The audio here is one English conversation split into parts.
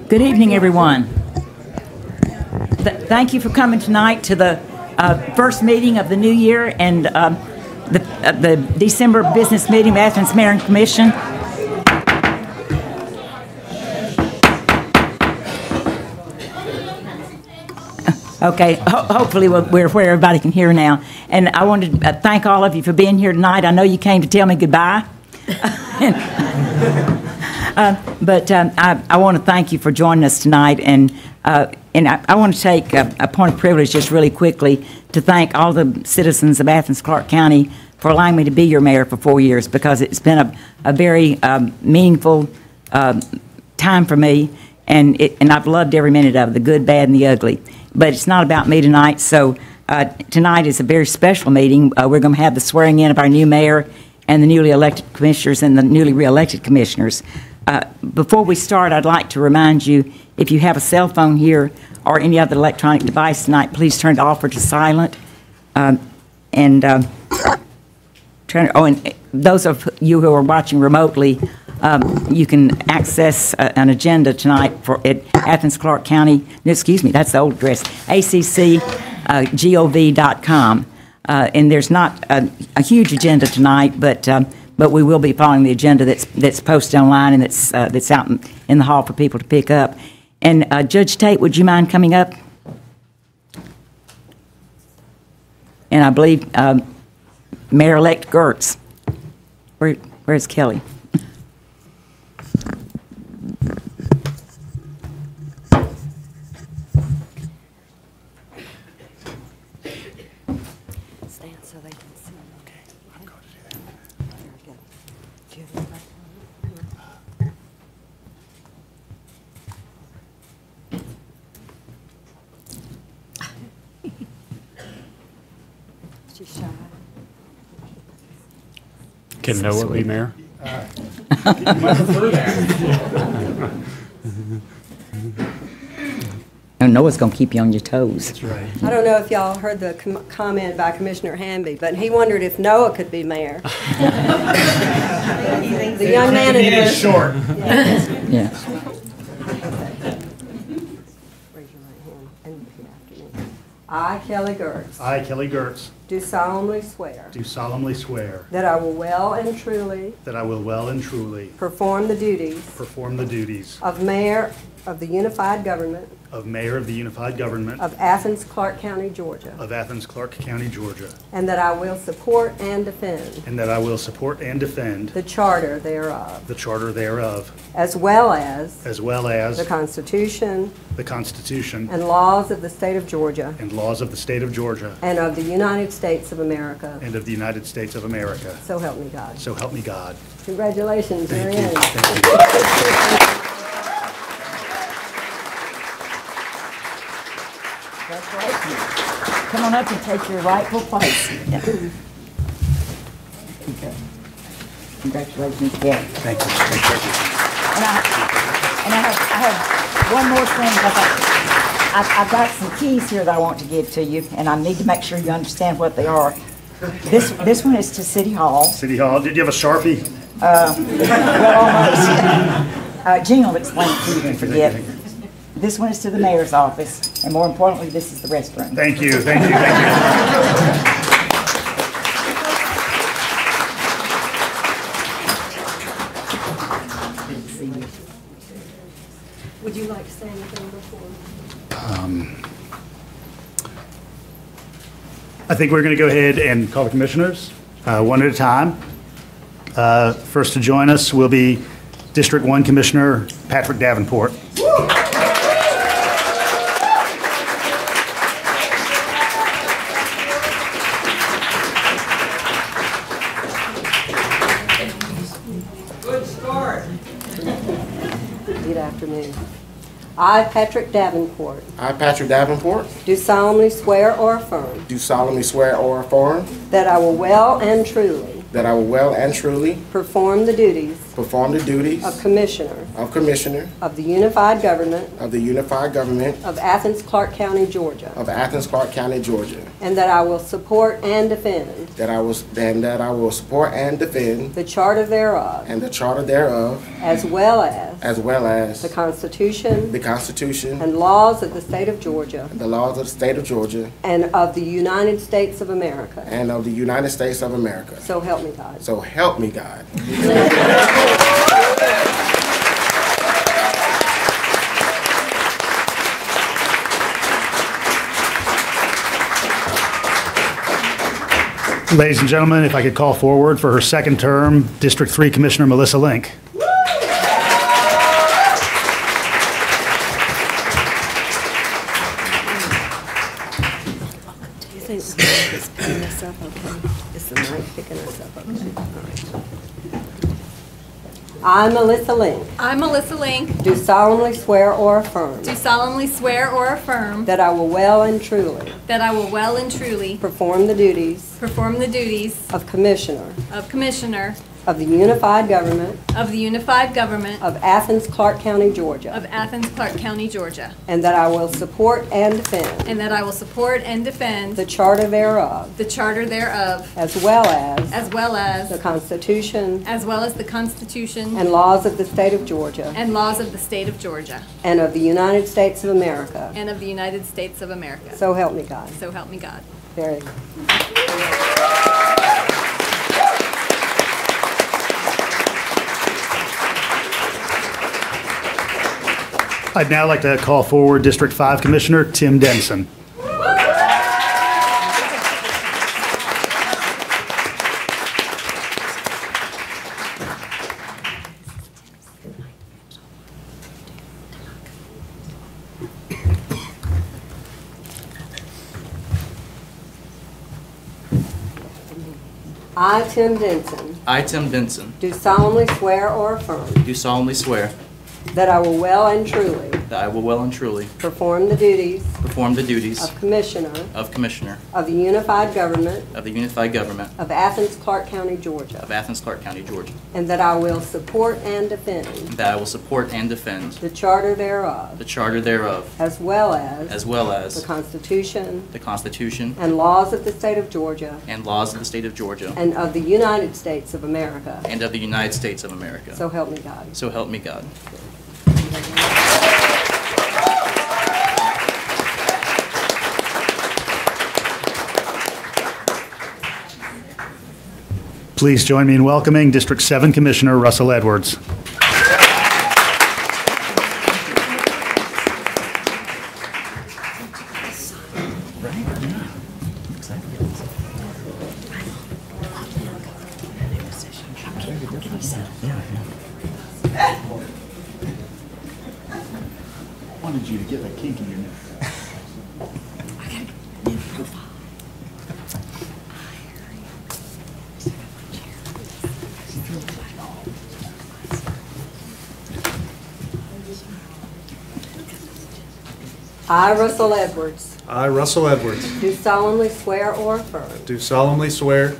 Good evening, everyone. Thank you for coming tonight to the first meeting of the new year and the December business meeting of Athens Mayor and Commission. Okay, hopefully we're where everybody can hear now. And I wanted to thank all of you for being here tonight. I know you came to tell me goodbye. But I want to thank you for joining us tonight, and I want to take a point of privilege just really quickly to thank all the citizens of Athens-Clarke County for allowing me to be your mayor for 4 years, because it's been a very meaningful time for me, and I've loved every minute of it, the good, bad, and the ugly. But it's not about me tonight, so tonight is a very special meeting. We're going to have the swearing in of our new mayor and the newly elected commissioners and the newly re-elected commissioners. Before we start, I'd like to remind you, if you have a cell phone here or any other electronic device tonight, please turn it off or to silent. And those of you who are watching remotely, you can access an agenda tonight at Athens-Clarke County, excuse me, that's the old address, ACCGOV.com. And there's not a huge agenda tonight, but we will be following the agenda that's posted online and that's out in the hall for people to pick up. And Judge Tate, would you mind coming up? And I believe Mayor-elect Girtz. Where's Kelly? Can Noah be mayor? You might prefer that. And Noah's going to keep you on your toes. That's right. I don't know if y'all heard the comment by Commissioner Hamby, but he wondered if Noah could be mayor. The young man in It is short. Yeah. Raise your right hand and repeat after me. I, Kelly Girtz, I, Kelly Girtz, do solemnly swear do solemnly swear that I will well and truly that I will well and truly perform the duties perform the duties of Mayor of the Unified Government of Mayor of the Unified Government of Athens-Clarke County, Georgia, of Athens-Clarke County, Georgia, and that I will support and defend and that I will support and defend the Charter thereof, the Charter thereof, as well as the Constitution Constitution and laws of the State of Georgia and laws of the State of Georgia and of the United States of America. and of the United States of America. So help me God. So help me God. Congratulations, Thank you're you. in. Thank you. Congratulations. Come on up and take your rightful place. Yeah. Okay. Congratulations again. Thank you. And I have one more thing, because I've got some keys here that I want to give to you, and I need to make sure you understand what they are. This one is to City Hall. City Hall, did you have a Sharpie? Well, almost. Gene will explain it to you if you forget. This one is to the mayor's office, and more importantly, this is the restroom. Thank you, thank you, thank you. Would you like to say anything before? I think we're going to go ahead and call the commissioners one at a time. First to join us will be District 1 Commissioner Patrick Davenport. Good start. Repeat after me. I, Patrick Davenport, I, Patrick Davenport, do solemnly swear or affirm do solemnly swear or affirm that I will well and truly that I will well and truly perform the duties perform the duties of Commissioner of Commissioner of the Unified Government of the Unified Government of Athens-Clarke County, Georgia, of Athens-Clarke County, Georgia, and that I will support and defend that I will support and defend the Charter thereof, and the Charter thereof, as well as the the Constitution Constitution, and laws of the State of Georgia the laws of the State of Georgia, and of the United States of America. and of the United States of America. So help me God. So help me God. Ladies and gentlemen, if I could call forward for her second term, District 3 Commissioner Melissa Link. Do you think the mic is picking us up okay? Is the mic picking us up okay? All right. I, Melissa Link, I, Melissa Link, do solemnly swear or affirm do solemnly swear or affirm that I will well and truly that I will well and truly perform the duties perform the duties of Commissioner of Commissioner of the Unified Government of the Unified Government of Athens-Clarke County, Georgia, of Athens-Clarke County, Georgia, and that I will support and defend and that I will support and defend the Charter thereof, the Charter thereof, as well as as the Constitution the Constitution and laws of the State of Georgia and laws of the State of Georgia and of the United States of America. and of the United States of America. So help me God. So help me God. Very good. I'd now like to call forward District 5 Commissioner Tim Denson. I, Tim Denson, I, Tim Denson, do solemnly swear or affirm do solemnly swear that I will well and truly that I will well and truly perform the duties perform the duties of Commissioner of Commissioner of the Unified Government of the Unified Government of Athens-Clarke County, Georgia, of Athens-Clarke County, Georgia, and that I will support and defend and that I will support and defend the Charter thereof, the Charter thereof, as well as the Constitution the Constitution and laws of the State of Georgia and laws of the State of Georgia and of the United States of America. and of the United States of America. So help me God. So help me God. Please join me in welcoming District 7 Commissioner Russell Edwards. Wanted you to get that kink in your neck. I, Russell Edwards, I, Russell Edwards, do solemnly swear or affirm do solemnly swear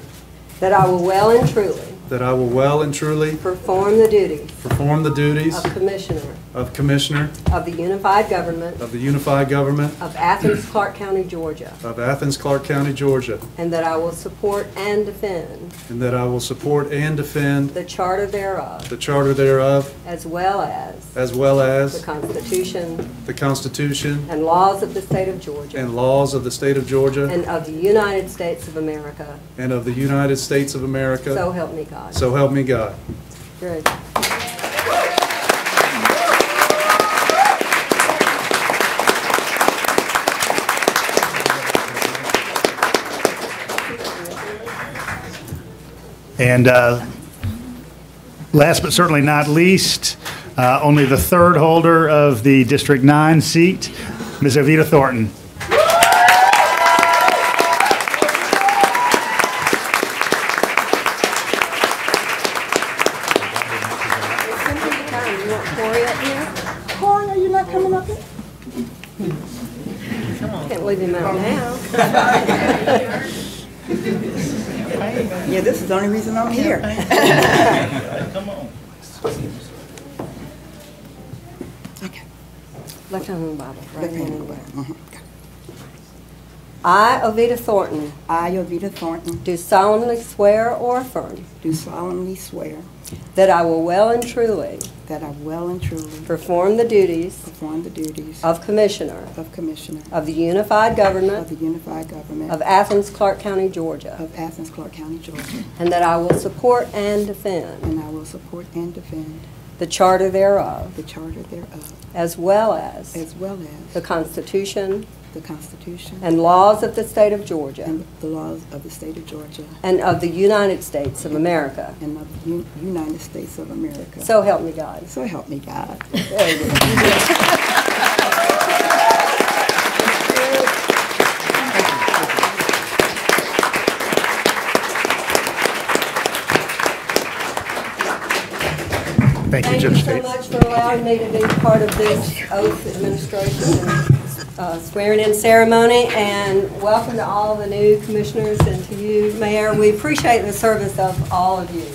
that I will well and truly that I will well and truly perform the duties perform the duties of Commissioner of Commissioner of the Unified Government of the Unified Government of Athens-Clarke County, Georgia, of Athens-Clarke County, Georgia, and that I will support and defend and that I will support and defend the Charter thereof, the Charter thereof, as well as the Constitution the Constitution and laws of the State of Georgia and laws of the State of Georgia and of the United States of America. and of the United States of America. So help me God. So help me God. Good. And last but certainly not least, only the third holder of the District 9 seat, Ms. Ovita Thornton. You want Corey up here? Corey, are you not coming up here? Can't leave him out now. Yeah, this is the only reason I'm here. Okay. Left hand on the Bible, right Left hand hand on the on the Bible. Bible. I, Ovita Thornton, I, Ovita Thornton, do solemnly swear or affirm do solemnly swear that I will well and truly that I will and truly perform the duties perform the duties of Commissioner of Commissioner of the Unified of Government the Unified Government of Athens-Clarke County, Georgia, of Athens-Clarke County, Georgia, and that I will support and defend and I will support and defend the Charter thereof, the Charter thereof, as well as the the Constitution Constitution and laws of the State of Georgia and the laws of the State of Georgia and of the United States of America. and of the United States of America. So help me God. So help me God. There you go. Thank you, Thank you Judge so Tate. much for allowing me to be part of this oath administration and swearing in ceremony, and welcome to all the new commissioners and to you, Mayor. We appreciate the service of all of you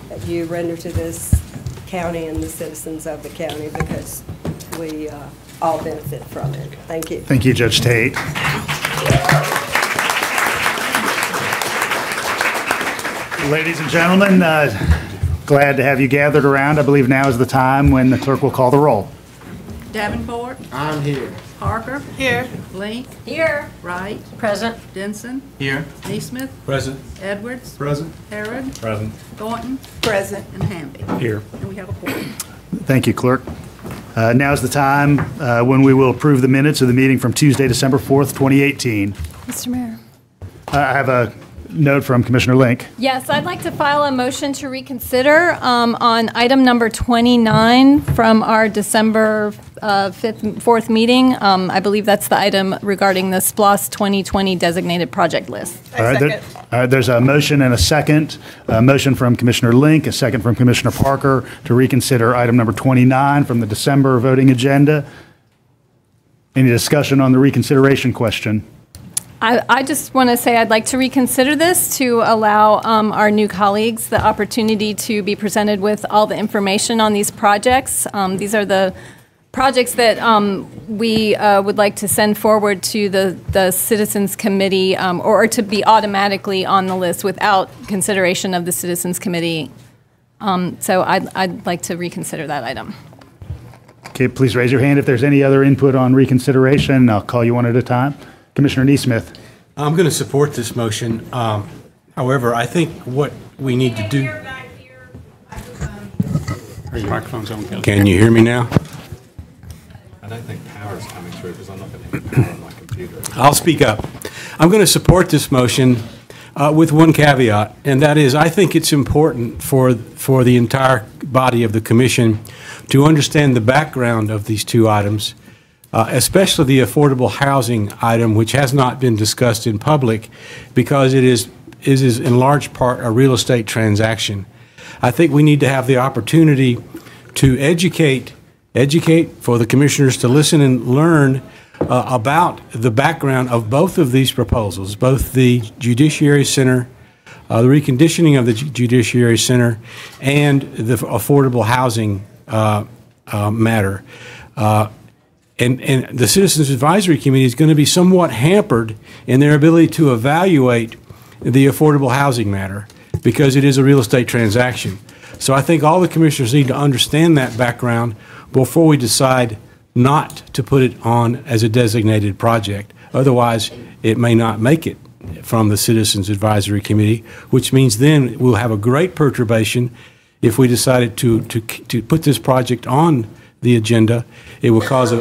that you render to this county and the citizens of the county, because we all benefit from it. Thank you. Thank you, Judge Tate. Ladies and gentlemen, glad to have you gathered around. I believe now is the time when the clerk will call the roll. Davenport, I'm here. Parker. Here. Link. Here. Wright. Present. Denson. Here. Neesmith. Present. Edwards. Present. Harrod. Present. Thornton. Present. And Hamby. Here. And we have a quorum. Thank you, clerk. Now is the time when we will approve the minutes of the meeting from Tuesday, December 4th, 2018. Mr. Mayor. I have a note from Commissioner Link. Yes, I'd like to file a motion to reconsider on item number 29 from our December 4th meeting. I believe that's the item regarding the SPLOST 2020 designated project list. All right, there's a motion and a second. A motion from Commissioner Link, a second from Commissioner Parker to reconsider item number 29 from the December voting agenda. Any discussion on the reconsideration question? I just want to say I'd like to reconsider this to allow our new colleagues the opportunity to be presented with all the information on these projects. These are the projects that we would like to send forward to the Citizens Committee or to be automatically on the list without consideration of the Citizens Committee. So I'd like to reconsider that item. Okay, please raise your hand if there's any other input on reconsideration. I'll call you one at a time. Commissioner Neesmith. I'm going to support this motion. However, I think what we need to do... Are your microphones on, Kelly? Can you hear me now? I don't think power's coming through because I'm not going to hit power on my computer. I'll speak up. I'm going to support this motion with one caveat, and that is I think it's important for the entire body of the commission to understand the background of these two items, especially the affordable housing item, which has not been discussed in public because it is in large part a real estate transaction. I think we need to have the opportunity to educate for the commissioners to listen and learn about the background of both of these proposals, both the Judiciary Center, the reconditioning of the Judiciary Center, and the affordable housing matter. And the Citizens Advisory Committee is going to be somewhat hampered in their ability to evaluate the affordable housing matter because it is a real estate transaction. So I think all the commissioners need to understand that background before we decide not to put it on as a designated project. Otherwise, it may not make it from the Citizens Advisory Committee, which means then we'll have a great perturbation if we decided to put this project on the agenda. It will cause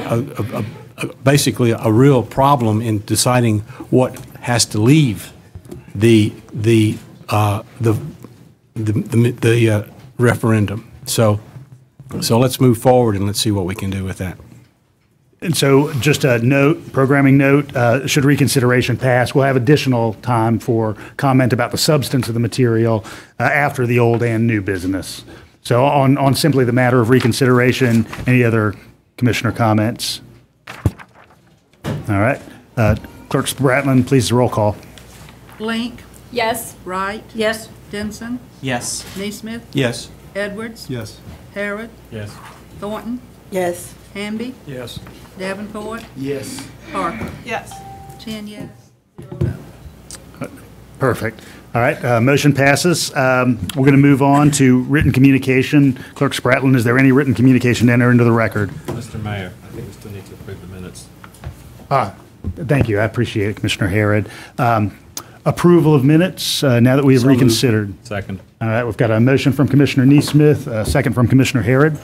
basically a real problem in deciding what has to leave the referendum. So let's move forward and let's see what we can do with that. And so just a note, programming note, should reconsideration pass, we'll have additional time for comment about the substance of the material after the old and new business. So on simply the matter of reconsideration, any other commissioner comments? All right. Clerk Spratland, please, roll call. Link. Yes. Wright. Yes. Denson. Yes. Neesmith. Yes. Edwards. Yes. Harrod, Yes. Thornton, Yes. Hamby, Yes. Davenport, Yes. Parker. Yes. 10 yes. Perfect. All right, motion passes. We're going to move on to written communication. Clerk Spratlin, is there any written communication to enter into the record? Mr. Mayor, I think we still need to approve the minutes. Thank you, I appreciate it, Commissioner Harrod. Approval of minutes, now that we have reconsidered. Second. All right, we've got a motion from Commissioner Neesmith, a second from Commissioner Harrod.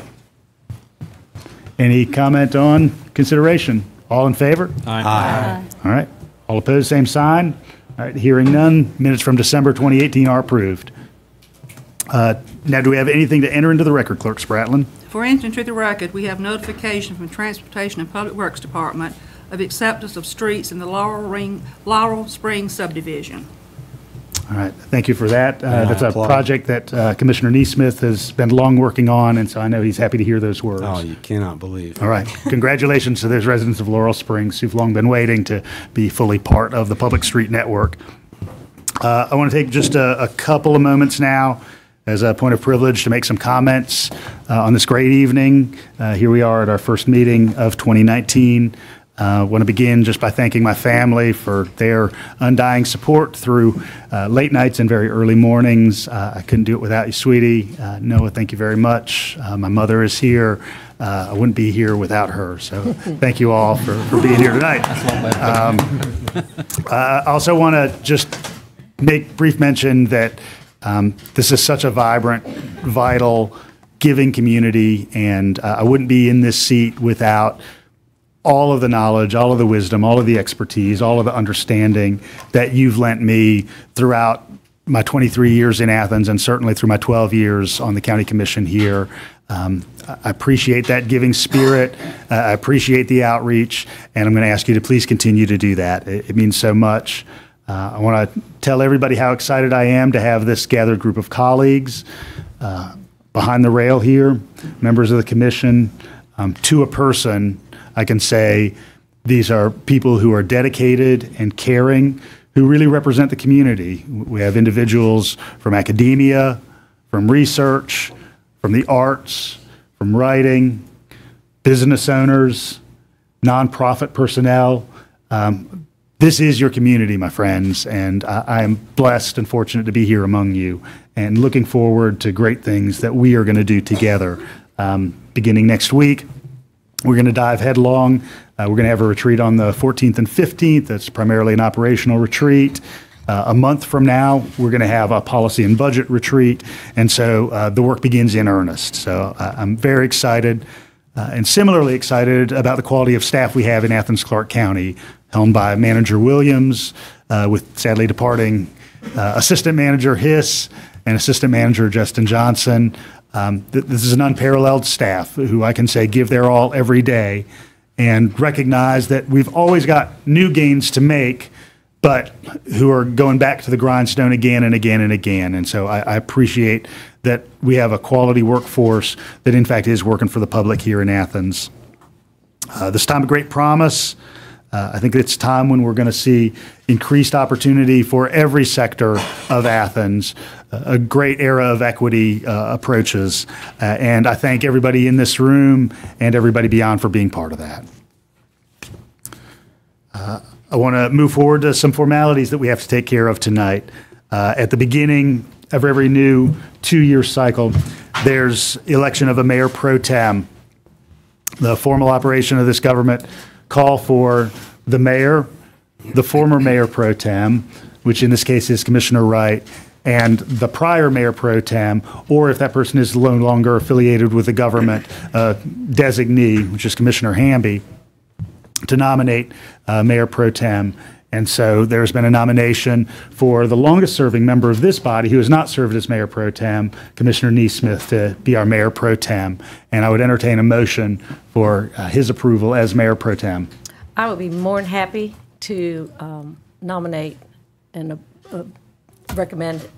Any comment on consideration? All in favor? Aye. All right. All opposed, same sign. All right, hearing none, minutes from December 2018 are approved. Now, do we have anything to enter into the record, Clerk Spratlin? For entry into the record, we have notification from Transportation and Public Works Department of acceptance of streets in the Laurel Springs subdivision. All right, thank you for that. That's a applaud. project that Commissioner Neesmith has been long working on, and so I know he's happy to hear those words. Oh, you cannot believe. All right. Congratulations to those residents of Laurel Springs who've long been waiting to be fully part of the public street network. I want to take just a couple of moments now as a point of privilege to make some comments on this great evening. Here we are at our first meeting of 2019. I want to begin just by thanking my family for their undying support through late nights and very early mornings. I couldn't do it without you, sweetie. Noah, thank you very much. My mother is here. I wouldn't be here without her. So thank you all for being here tonight. I also want to just make brief mention that this is such a vibrant, vital, giving community, and I wouldn't be in this seat without all of the knowledge, all of the wisdom, all of the expertise, all of the understanding that you've lent me throughout my 23 years in Athens and certainly through my 12 years on the county commission here. I appreciate that giving spirit. I appreciate the outreach, and I'm going to ask you to please continue to do that. It means so much. I want to tell everybody how excited I am to have this gathered group of colleagues behind the rail here, members of the commission, to a person. I can say these are people who are dedicated and caring, who really represent the community. We have individuals from academia, from research, from the arts, from writing, business owners, nonprofit personnel. This is your community, my friends, and I am blessed and fortunate to be here among you and looking forward to great things that we are going to do together. Beginning next week, we're going to dive headlong. We're going to have a retreat on the 14th and 15th. That's primarily an operational retreat. A month from now, we're going to have a policy and budget retreat. And so the work begins in earnest. So I'm very excited and similarly excited about the quality of staff we have in Athens-Clarke County, helmed by Manager Williams, with sadly departing Assistant Manager Hiss and Assistant Manager Justin Johnson. This is an unparalleled staff who I can say give their all every day and recognize that we've always got new gains to make, but who are going back to the grindstone again and again and again. And so I appreciate that we have a quality workforce that in fact is working for the public here in Athens. This time of great promise, I think it's time when we're going to see increased opportunity for every sector of Athens. A great era of equity approaches, and I thank everybody in this room and everybody beyond for being part of that. I want to move forward to some formalities that we have to take care of tonight. At the beginning of every new two-year cycle, there's election of a mayor pro tem. The formal operation of this government call for the mayor, the former mayor pro tem, which in this case is Commissioner Wright, and the prior mayor pro tem, or if that person is no longer affiliated with the government, designee, which is Commissioner Hamby, to nominate mayor pro tem. And so there's been a nomination for the longest serving member of this body who has not served as mayor pro tem, Commissioner Neesmith, to be our mayor pro tem. And I would entertain a motion for his approval as mayor pro tem. I would be more than happy to nominate and recommend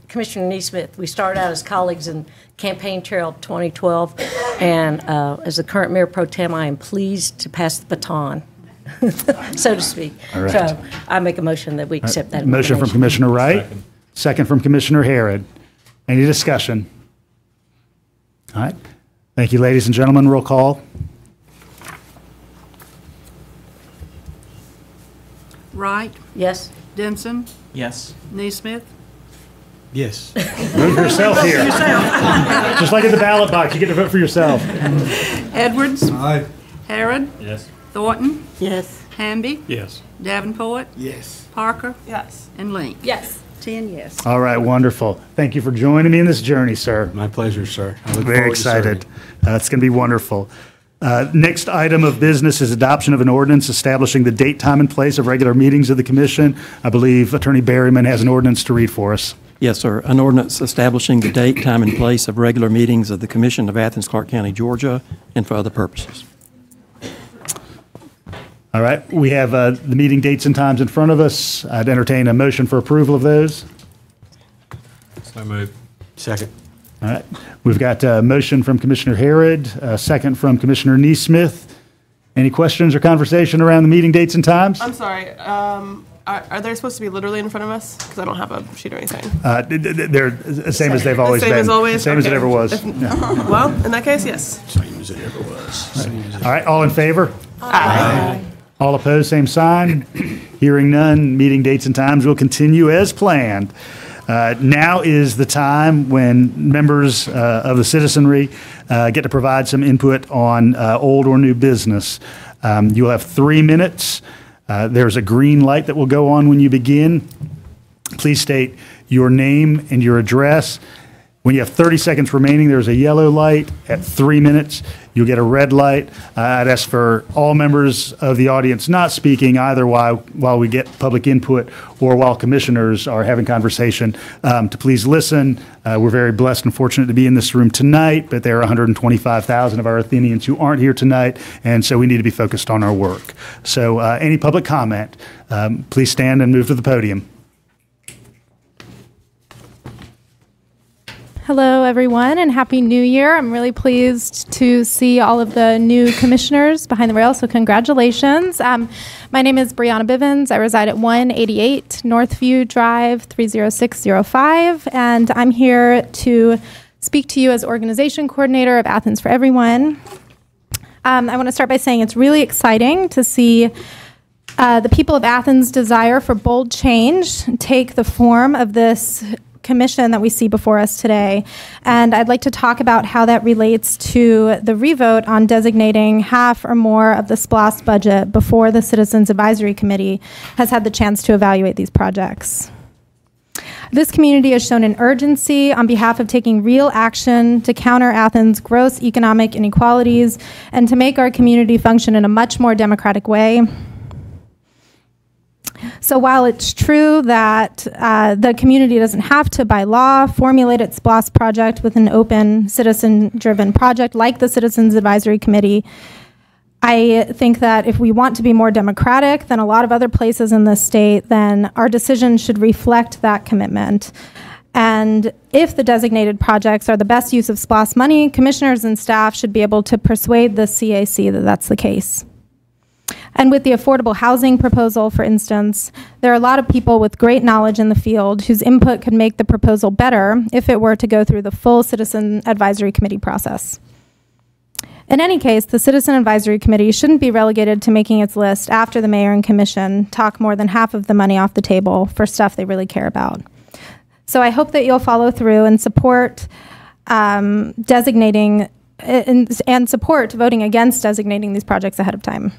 Commissioner Neesmith. We started out as colleagues in campaign trail 2012, and as the current mayor pro tem, I am pleased to pass the baton, so to speak. All right. So I make a motion that we accept that. Motion from Commissioner Wright, second from Commissioner Harrod. Any discussion? All right. Thank you, ladies and gentlemen. Roll call. Wright, Yes? Denson, Yes. Neesmith, Yes. Vote for yourself here. Just like in the ballot box, you get to vote for yourself. Edwards, Aye. Harrod, Yes. Thornton, Yes. Hamby, Yes. Davenport, Yes. Parker, Yes. and Link. Yes. 10 yes. All right, wonderful. Thank you for joining me in this journey, sir. My pleasure, sir. I look Very forward to serving. excited. It's going to be wonderful. Next item of business is adoption of an ordinance establishing the date, time, and place of regular meetings of the commission. I believe Attorney Berryman has an ordinance to read for us. Yes, sir. An ordinance establishing the date, time, and place of regular meetings of the Commission of Athens-Clarke County, Georgia, and for other purposes. All right, we have the meeting dates and times in front of us. I'd entertain a motion for approval of those. So moved. Second. All right, we've got a motion from Commissioner Harrod, a second from Commissioner Neesmith. Any questions or conversation around the meeting dates and times? I'm sorry. Are they supposed to be literally in front of us? Because I don't have a sheet or anything. They're the same as they've always been. Same as always? Same as it Okay. ever was. Well, in that case, yes. Same as it ever was. All right, all in favor? Aye. All opposed, same sign. Hearing none, meeting dates and times will continue as planned. Now is the time when members of the citizenry get to provide some input on old or new business. You will have 3 minutes. There's a green light that will go on when you begin. Please state your name and your address. When you have 30 seconds remaining, there's a yellow light. At 3 minutes, you'll get a red light. I'd ask for all members of the audience not speaking either while we get public input or while commissioners are having conversation to please listen. We're very blessed and fortunate to be in this room tonight, but there are 125,000 of our Athenians who aren't here tonight, and so we need to be focused on our work. So any public comment, please stand and move to the podium. Hello, everyone, and Happy New Year. I'm really pleased to see all of the new commissioners behind the rail, so congratulations. My name is Brianna Bivens. I reside at 188 Northview Drive, 30605, and I'm here to speak to you as organization coordinator of Athens for Everyone. I want to start by saying it's really exciting to see the people of Athens' desire for bold change take the form of this commission that we see before us today. And I'd like to talk about how that relates to the revote on designating half or more of the SPLOST budget before the Citizens Advisory Committee has had the chance to evaluate these projects. This community has shown an urgency on behalf of taking real action to counter Athens' gross economic inequalities and to make our community function in a much more democratic way. So while it's true that the community doesn't have to, by law, formulate its SPLOST project with an open, citizen-driven project like the Citizens Advisory Committee, I think that if we want to be more democratic than a lot of other places in the state, then our decision should reflect that commitment. And if the designated projects are the best use of SPLOST money, commissioners and staff should be able to persuade the CAC that that's the case. And with the affordable housing proposal, for instance, there are a lot of people with great knowledge in the field whose input could make the proposal better if it were to go through the full Citizen Advisory Committee process. In any case, the Citizen Advisory Committee shouldn't be relegated to making its list after the mayor and commission talk more than half of the money off the table for stuff they really care about. So I hope that you'll follow through and support designating and support voting against designating these projects ahead of time.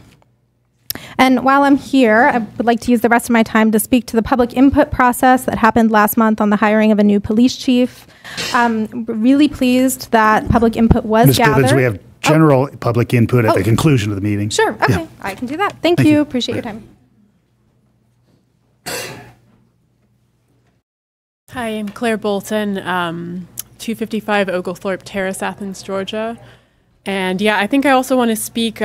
And while I'm here, I would like to use the rest of my time to speak to the public input process that happened last month on the hiring of a new police chief. Really pleased that public input was gathered. Ms. Bivens, we have general public input at the conclusion of the meeting. Sure, okay, yeah. I can do that. Thank you. Appreciate your time. Hi, I'm Claire Bolton, 255 Oglethorpe Terrace, Athens, Georgia. And yeah, I think I also want to speak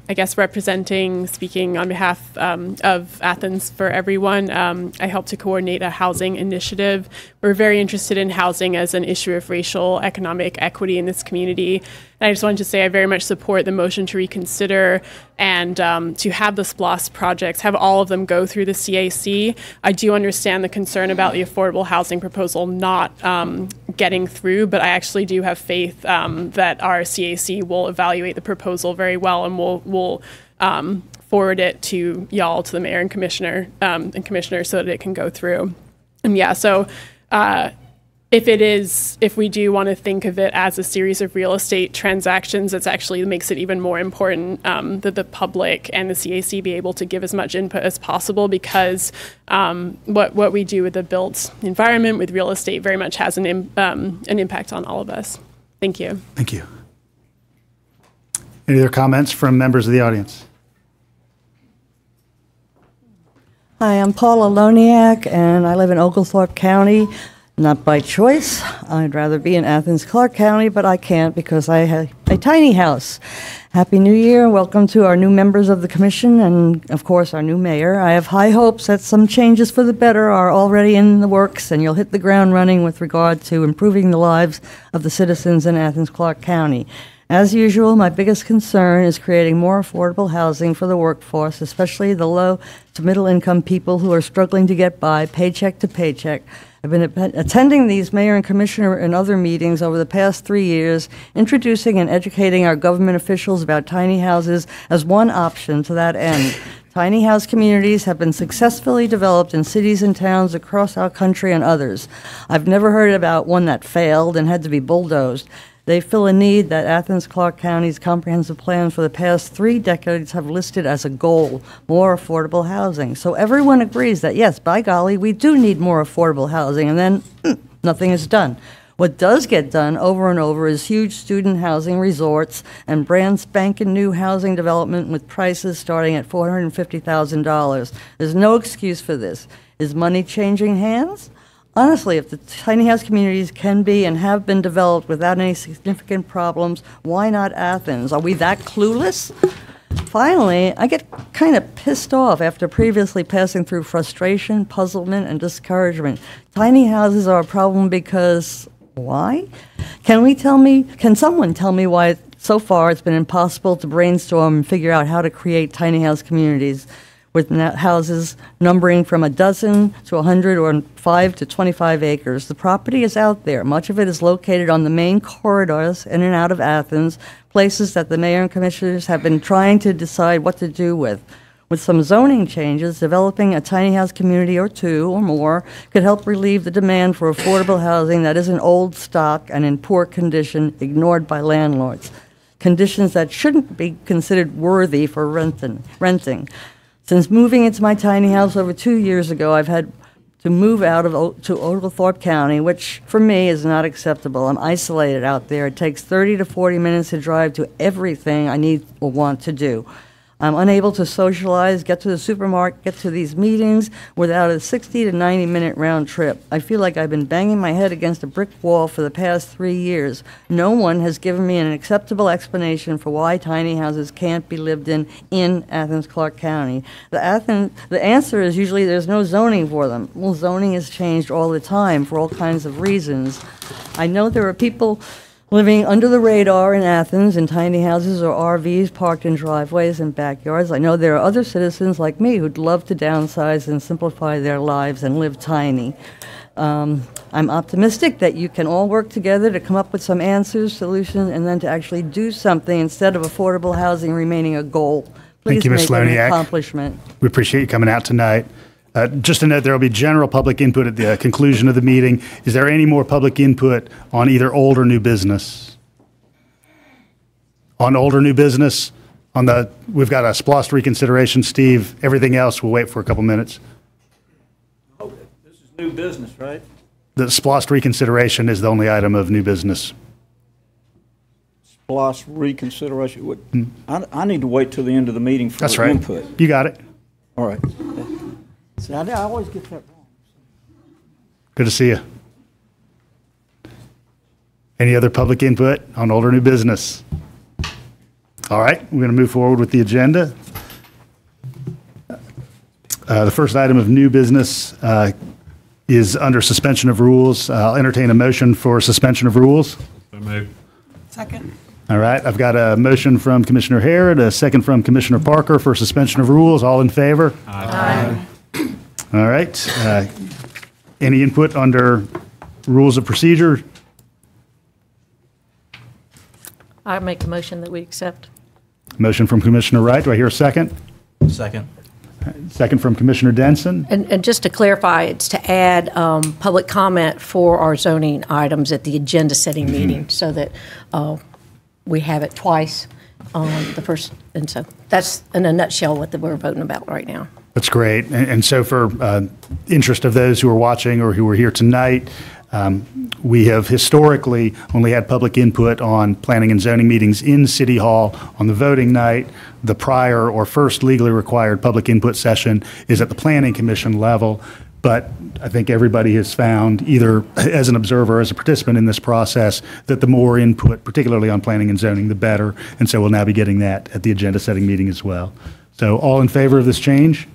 I guess speaking on behalf of Athens for Everyone. I help to coordinate a housing initiative we're very interested in housing as an issue of racial economic equity in this community. And I just wanted to say I very much support the motion to reconsider and to have the SPLOST projects, have all of them go through the CAC. I do understand the concern about the affordable housing proposal not getting through, but I actually do have faith that our CAC will evaluate the proposal very well and will forward it to y'all, to the mayor and commissioner so that it can go through. And yeah, so if we do want to think of it as a series of real estate transactions, it actually makes it even more important that the public and the CAC be able to give as much input as possible, because what we do with the built environment, with real estate, very much has an impact on all of us. Thank you. Thank you. Any other comments from members of the audience? Hi, I'm Paula Loniak, and I live in Oglethorpe County. Not by choice. I'd rather be in Athens-Clarke County, but I can't because I have a tiny house. Happy New Year. Welcome to our new members of the commission and, of course, our new mayor. I have high hopes that some changes for the better are already in the works, and you'll hit the ground running with regard to improving the lives of the citizens in Athens-Clarke County. As usual, my biggest concern is creating more affordable housing for the workforce, especially the low to middle income people who are struggling to get by paycheck to paycheck. I've been attending these mayor and commissioner and other meetings over the past 3 years, introducing and educating our government officials about tiny houses as one option to that end. Tiny house communities have been successfully developed in cities and towns across our country and others. I've never heard about one that failed and had to be bulldozed. They fill a need that Athens-Clarke County's comprehensive plan for the past 3 decades have listed as a goal, more affordable housing. So everyone agrees that, yes, by golly, we do need more affordable housing, and then nothing is done. What does get done over and over is huge student housing resorts and brand spanking new housing development with prices starting at $450,000. There's no excuse for this. Is money changing hands? Honestly, if the tiny house communities can be and have been developed without any significant problems, why not Athens? Are we that clueless? Finally, I get kind of pissed off after previously passing through frustration, puzzlement, and discouragement. Tiny houses are a problem because why? Can someone tell me why so far it's been impossible to brainstorm and figure out how to create tiny house communities with houses numbering from a dozen to 100 or 5 to 25 acres. The property is out there. Much of it is located on the main corridors in and out of Athens, places that the mayor and commissioners have been trying to decide what to do with. With some zoning changes, developing a tiny house community or 2 or more could help relieve the demand for affordable housing that is in old stock and in poor condition, ignored by landlords. Conditions that shouldn't be considered worthy for renting. Since moving into my tiny house over 2 years ago, I've had to move out to Oglethorpe County, which for me is not acceptable. I'm isolated out there. It takes 30 to 40 minutes to drive to everything I need or want to do. I'm unable to socialize, get to the supermarket, get to these meetings without a 60 to 90 minute round trip. I feel like I've been banging my head against a brick wall for the past 3 years. No one has given me an acceptable explanation for why tiny houses can't be lived in Athens-Clarke County. The answer is usually there's no zoning for them. Well, zoning is changed all the time for all kinds of reasons. I know there are people living under the radar in Athens in tiny houses or RVs parked in driveways and backyards. I know there are other citizens like me who'd love to downsize and simplify their lives and live tiny. I'm optimistic that you can all work together to come up with some answers, solutions, and then to actually do something instead of affordable housing remaining a goal. Please Thank you, Ms. make it an Loniak. accomplishment. We appreciate you coming out tonight. Just to note, there will be general public input at the conclusion of the meeting. Is there any more public input on either old or new business? On old or new business? We've got a SPLOST reconsideration, Steve. Everything else, we'll wait for a couple minutes. Oh, this is new business, right? The SPLOST reconsideration is the only item of new business. SPLOST reconsideration. I need to wait till the end of the meeting for That's right. input. You got it. All right. See, I always get that wrong. Good to see you. Any other public input on old or new business? All right, we're going to move forward with the agenda. The first item of new business is under suspension of rules. I'll entertain a motion for suspension of rules. So moved. Second. All right, I've got a motion from Commissioner Harrod, a second from Commissioner Parker for suspension of rules. All in favor? Aye. All right. Any input under rules of procedure? I make a motion that we accept. Motion from Commissioner Wright. Do I hear a second? Second. Second from Commissioner Denson. And just to clarify, it's to add public comment for our zoning items at the agenda-setting meeting, so that we have it twice on the first, and so that's in a nutshell what we're voting about right now. That's great. And so for interest of those who are watching or who are here tonight, we have historically only had public input on planning and zoning meetings in City Hall on the voting night. The prior or first legally required public input session is at the Planning Commission level. But I think everybody has found, either as an observer or as a participant in this process, that the more input, particularly on planning and zoning, the better. And so we'll now be getting that at the agenda setting meeting as well. So all in favor of this change?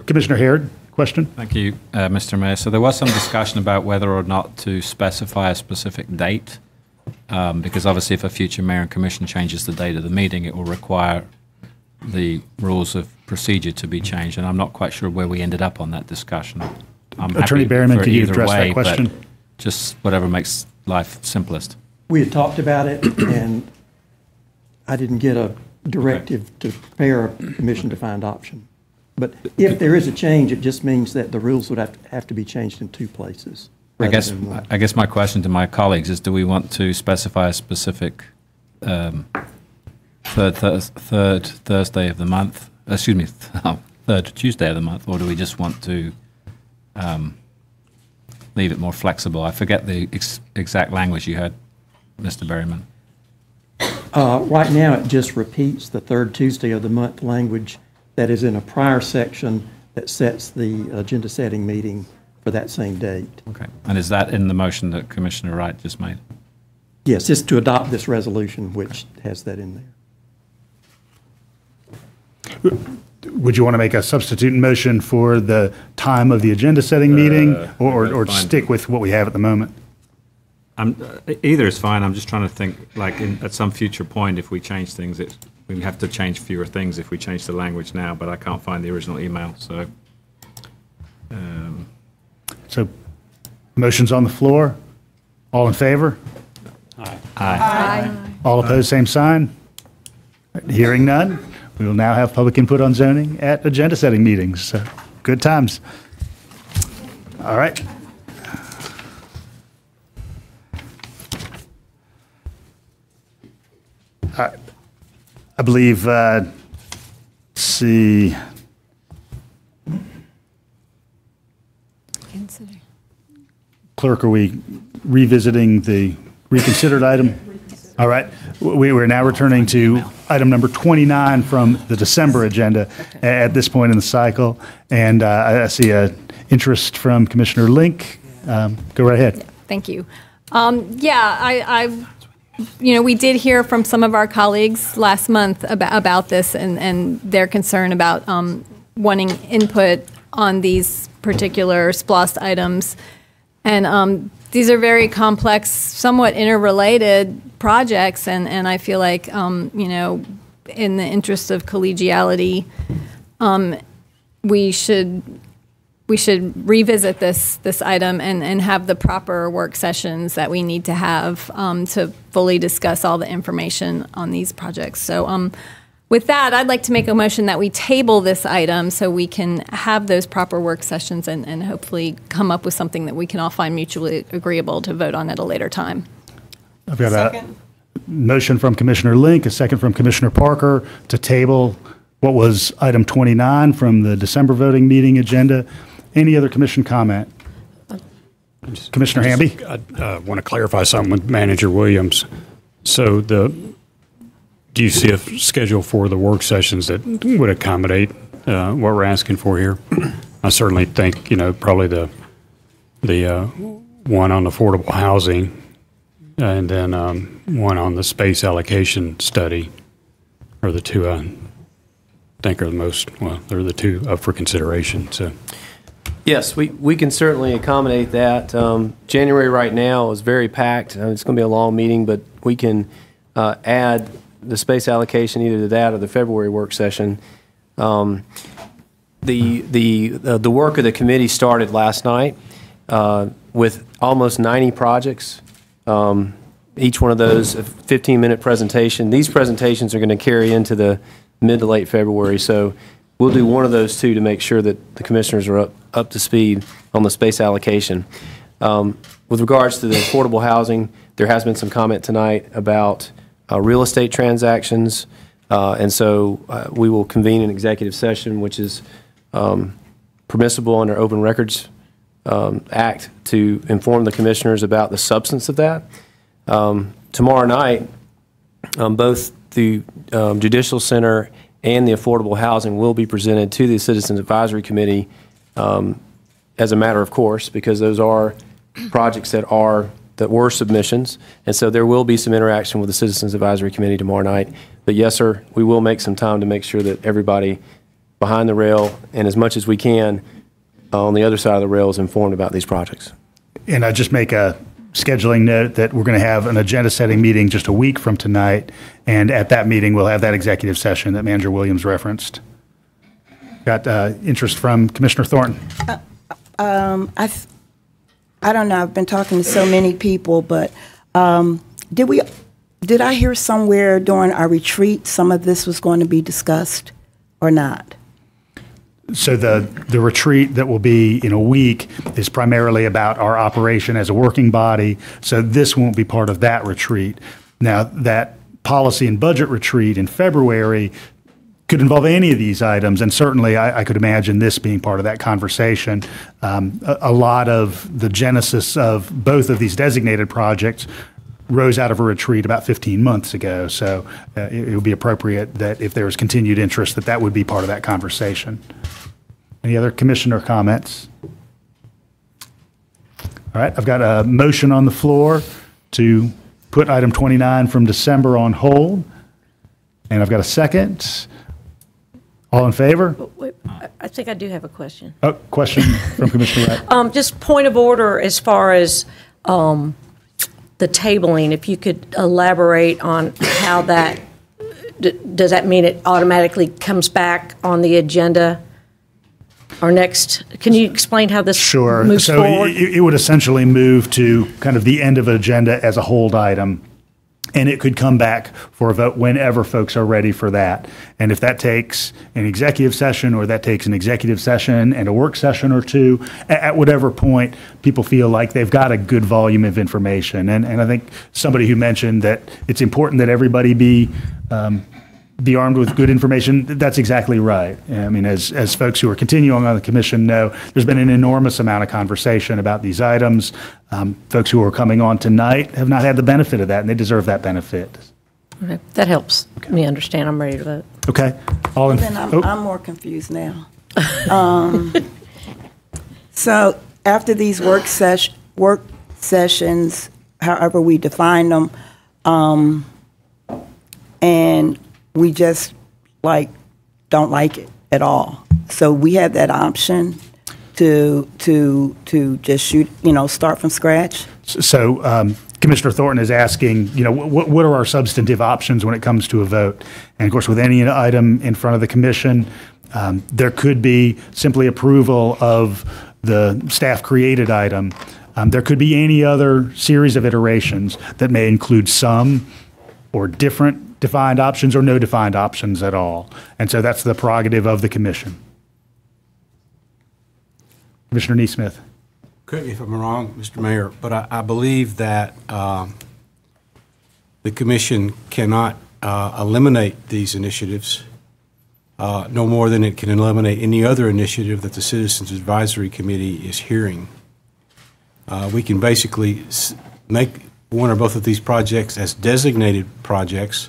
Commissioner Harrod, question? Thank you, Mr. Mayor. So there was some discussion about whether or not to specify a specific date, because obviously if a future mayor and commission changes the date of the meeting, it will require the rules of procedure to be changed, and I'm not quite sure where we ended up on that discussion. Attorney Berryman, can you address that question? Just whatever makes life simplest. We had talked about it, and I didn't get a directive to prepare a commission-defined option. But if there is a change, it just means that the rules would have to be changed in two places. I guess my question to my colleagues is, do we want to specify a specific third Thursday of the month, excuse me, third Tuesday of the month, or do we just want to leave it more flexible? I forget the exact language you had, Mr. Berryman. Right now, it just repeats the third Tuesday of the month language that is in a prior section that sets the agenda setting meeting for that same date. Okay. And is that in the motion that Commissioner Wright just made? Yes, it's to adopt this resolution, which has that in there. Would you want to make a substitute motion for the time of the agenda setting meeting, or stick with what we have at the moment? Either is fine. I'm just trying to think, like, at some future point, if we change things, we have to change fewer things if we change the language now, but I can't find the original email, so. So, motion's on the floor. All in favor? Aye. Aye. All opposed, same sign. Hearing none, we will now have public input on zoning at agenda setting meetings. So, good times. All right. I believe, let's see. Clerk, are we revisiting the reconsidered item? All right. We're now returning to item number 29 from the December agenda at this point in the cycle. And I see an interest from Commissioner Link. Go right ahead. Thank you. We did hear from some of our colleagues last month about this and their concern about wanting input on these particular SPLOST items. And these are very complex, somewhat interrelated projects, and I feel like, in the interest of collegiality, we should revisit this item and have the proper work sessions that we need to have to fully discuss all the information on these projects. So with that, I'd like to make a motion that we table this item so we can have those proper work sessions and hopefully come up with something that we can all find mutually agreeable to vote on at a later time. I've got a motion from Commissioner Link, a second from Commissioner Parker to table what was item 29 from the December voting meeting agenda. Any other commission comment? Commissioner Hamby? I want to clarify something with Manager Williams. So do you see a schedule for the work sessions that would accommodate what we're asking for here? I certainly think, probably the one on affordable housing and then one on the space allocation study are the two I think are the most, they're the two up for consideration. So Yes, we can certainly accommodate that. January right now is very packed. It's going to be a long meeting, but we can add the space allocation either to that or the February work session. The work of the committee started last night with almost 90 projects. Each one of those a 15-minute presentation. These presentations are going to carry into the mid to late February, so we'll do one of those two to make sure that the commissioners are up to speed on the space allocation. With regards to the affordable housing, there has been some comment tonight about real estate transactions, and so we will convene an executive session, which is permissible under Open Records Act, to inform the commissioners about the substance of that. Tomorrow night, both the Judicial Center and the affordable housing will be presented to the Citizens Advisory Committee as a matter of course, because those are projects that were submissions, and so there will be some interaction with the Citizens Advisory Committee tomorrow night. But yes, sir, we will make some time to make sure that everybody behind the rail and as much as we can on the other side of the rail is informed about these projects. And I just make a scheduling note that we're going to have an agenda-setting meeting just a week from tonight, and at that meeting, we'll have that executive session that Manager Williams referenced. Got interest from Commissioner Thornton. I don't know. I've been talking to so many people, but did I hear somewhere during our retreat some of this was going to be discussed or not? So the retreat that will be in a week is primarily about our operation as a working body. So this won't be part of that retreat. Now, that policy and budget retreat in February could involve any of these items, and certainly I could imagine this being part of that conversation. A lot of the genesis of both of these designated projects rose out of a retreat about 15 months ago. So it would be appropriate that if there was continued interest, that would be part of that conversation. Any other commissioner comments? All right, I've got a motion on the floor to put item 29 from December on hold, and I've got a second. All in favor? Wait, I think I do have a question. Oh, question from Commissioner Wright. Just point of order as far as the tabling, if you could elaborate on how that, does that mean it automatically comes back on the agenda? Or next, can you explain how this moves forward? It would essentially move to kind of the end of an agenda as a hold item, and it could come back for a vote whenever folks are ready for that. And if that takes an executive session, or that takes an executive session and a work session or two, at whatever point people feel like they've got a good volume of information. And I think somebody who mentioned that it's important that everybody be armed with good information, that's exactly right. I mean, as folks who are continuing on the commission know, there's been an enormous amount of conversation about these items. Folks who are coming on tonight have not had the benefit of that, and they deserve that benefit. Okay. That helps me understand. I'm ready to vote. Okay. I'm more confused now. So after these work sessions, however we define them, and we just don't like it at all. So we have that option to just start from scratch. So Commissioner Thornton is asking, what are our substantive options when it comes to a vote? And of course, with any item in front of the commission, there could be simply approval of the staff created item. There could be any other series of iterations that may include some or different defined options or no defined options at all. And so that's the prerogative of the commission. Commissioner Neesmith. Correct me if I'm wrong, Mr. Mayor, but I believe that the commission cannot eliminate these initiatives no more than it can eliminate any other initiative that the Citizens Advisory Committee is hearing. We can basically make one or both of these projects as designated projects,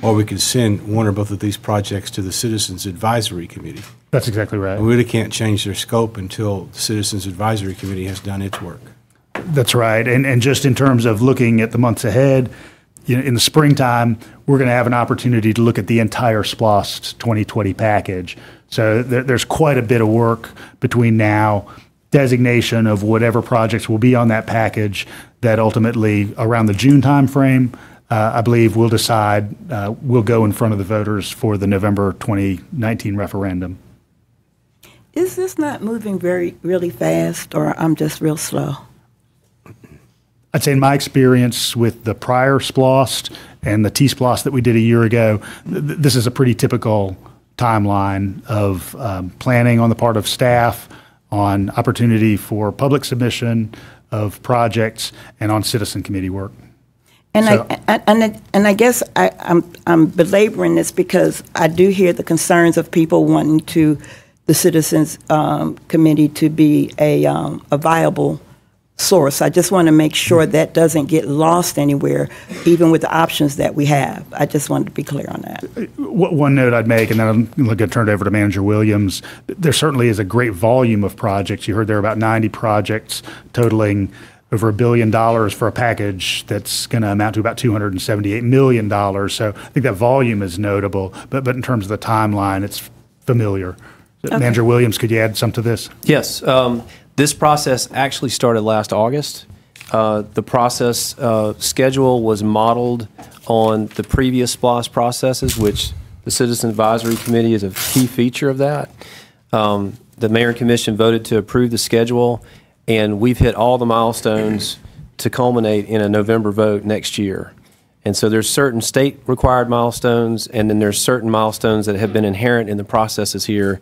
or we could send one or both of these projects to the Citizens Advisory Committee. That's exactly right. We really can't change their scope until the Citizens Advisory Committee has done its work. That's right. And just in terms of looking at the months ahead, in the springtime, we're going to have an opportunity to look at the entire SPLOST 2020 package. So there's quite a bit of work between now, designation of whatever projects will be on that package, that ultimately around the June timeframe, I believe we'll decide, we'll go in front of the voters for the November 2019 referendum. Is this not moving really fast, or I'm just real slow? I'd say in my experience with the prior SPLOST and the T-SPLOST that we did a year ago, this is a pretty typical timeline of planning on the part of staff, on opportunity for public submission of projects, and on citizen committee work. And So- I guess I'm belaboring this because I do hear the concerns of people wanting the Citizens Committee to be a viable source. I just want to make sure that doesn't get lost anywhere, even with the options that we have. I just wanted to be clear on that. One note I'd make, and then I'm going to turn it over to Manager Williams. There certainly is a great volume of projects. You heard there are about 90 projects totaling over $1 billion for a package that's going to amount to about $278 million. So I think that volume is notable, but in terms of the timeline, it's familiar. Okay. Manager Williams, could you add some to this? Yes. This process actually started last August. The process schedule was modeled on the previous SPLOST processes, which the Citizen Advisory Committee is a key feature of that. The Mayor and Commission voted to approve the schedule, and we've hit all the milestones to culminate in a November vote next year. And so there's certain state-required milestones, and then there's certain milestones that have been inherent in the processes here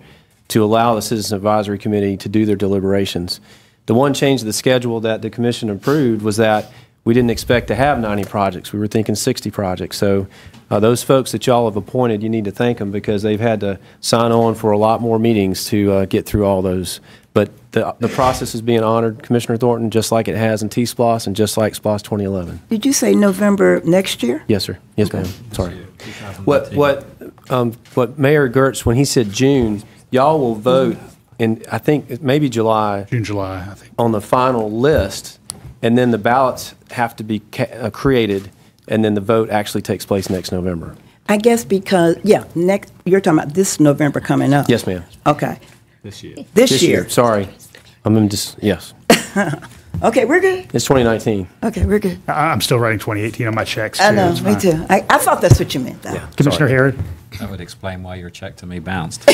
to allow the Citizen Advisory Committee to do their deliberations. The one change of the schedule that the Commission approved was that we didn't expect to have 90 projects. We were thinking 60 projects. So those folks that y'all have appointed, you need to thank them because they've had to sign on for a lot more meetings to get through all those. But the process is being honored, Commissioner Thornton, just like it has in T-SPLOST and just like SPLOST 2011. Did you say November next year? Yes, sir. Yes, ma'am. Sorry. What Mayor Girtz, when he said June, y'all will vote in, I think, maybe July. June, July, I think. On the final list, and then the ballots have to be created, and then the vote actually takes place next November. I guess because, you're talking about this November coming up. Yes, ma'am. Okay. This year. This year. Sorry. Yes. Okay, we're good. It's 2019. Okay, we're good. I'm still writing 2018 on my checks, too. I know, It's me fine. too. I thought that's what you meant, though. Commissioner Harrod? That would explain why your check to me bounced. Or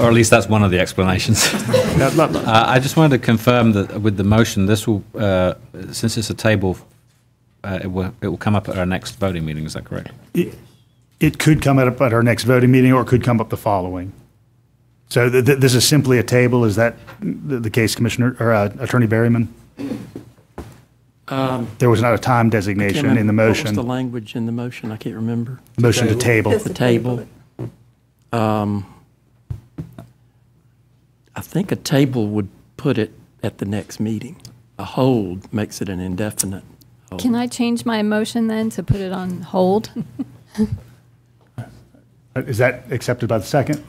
at least that's one of the explanations. I just wanted to confirm that with the motion, this will, since it's a table, it will come up at our next voting meeting. Is that correct? It could come up at our next voting meeting, or it could come up the following. So this is simply a table. Is that the case, Commissioner or Attorney Berryman? There was not a time designation in the motion. What was the language in the motion? I can't remember. Motion to table. The table. I think a table would put it at the next meeting. A hold makes it an indefinite hold. Can I change my motion then to put it on hold? Is that accepted by the second?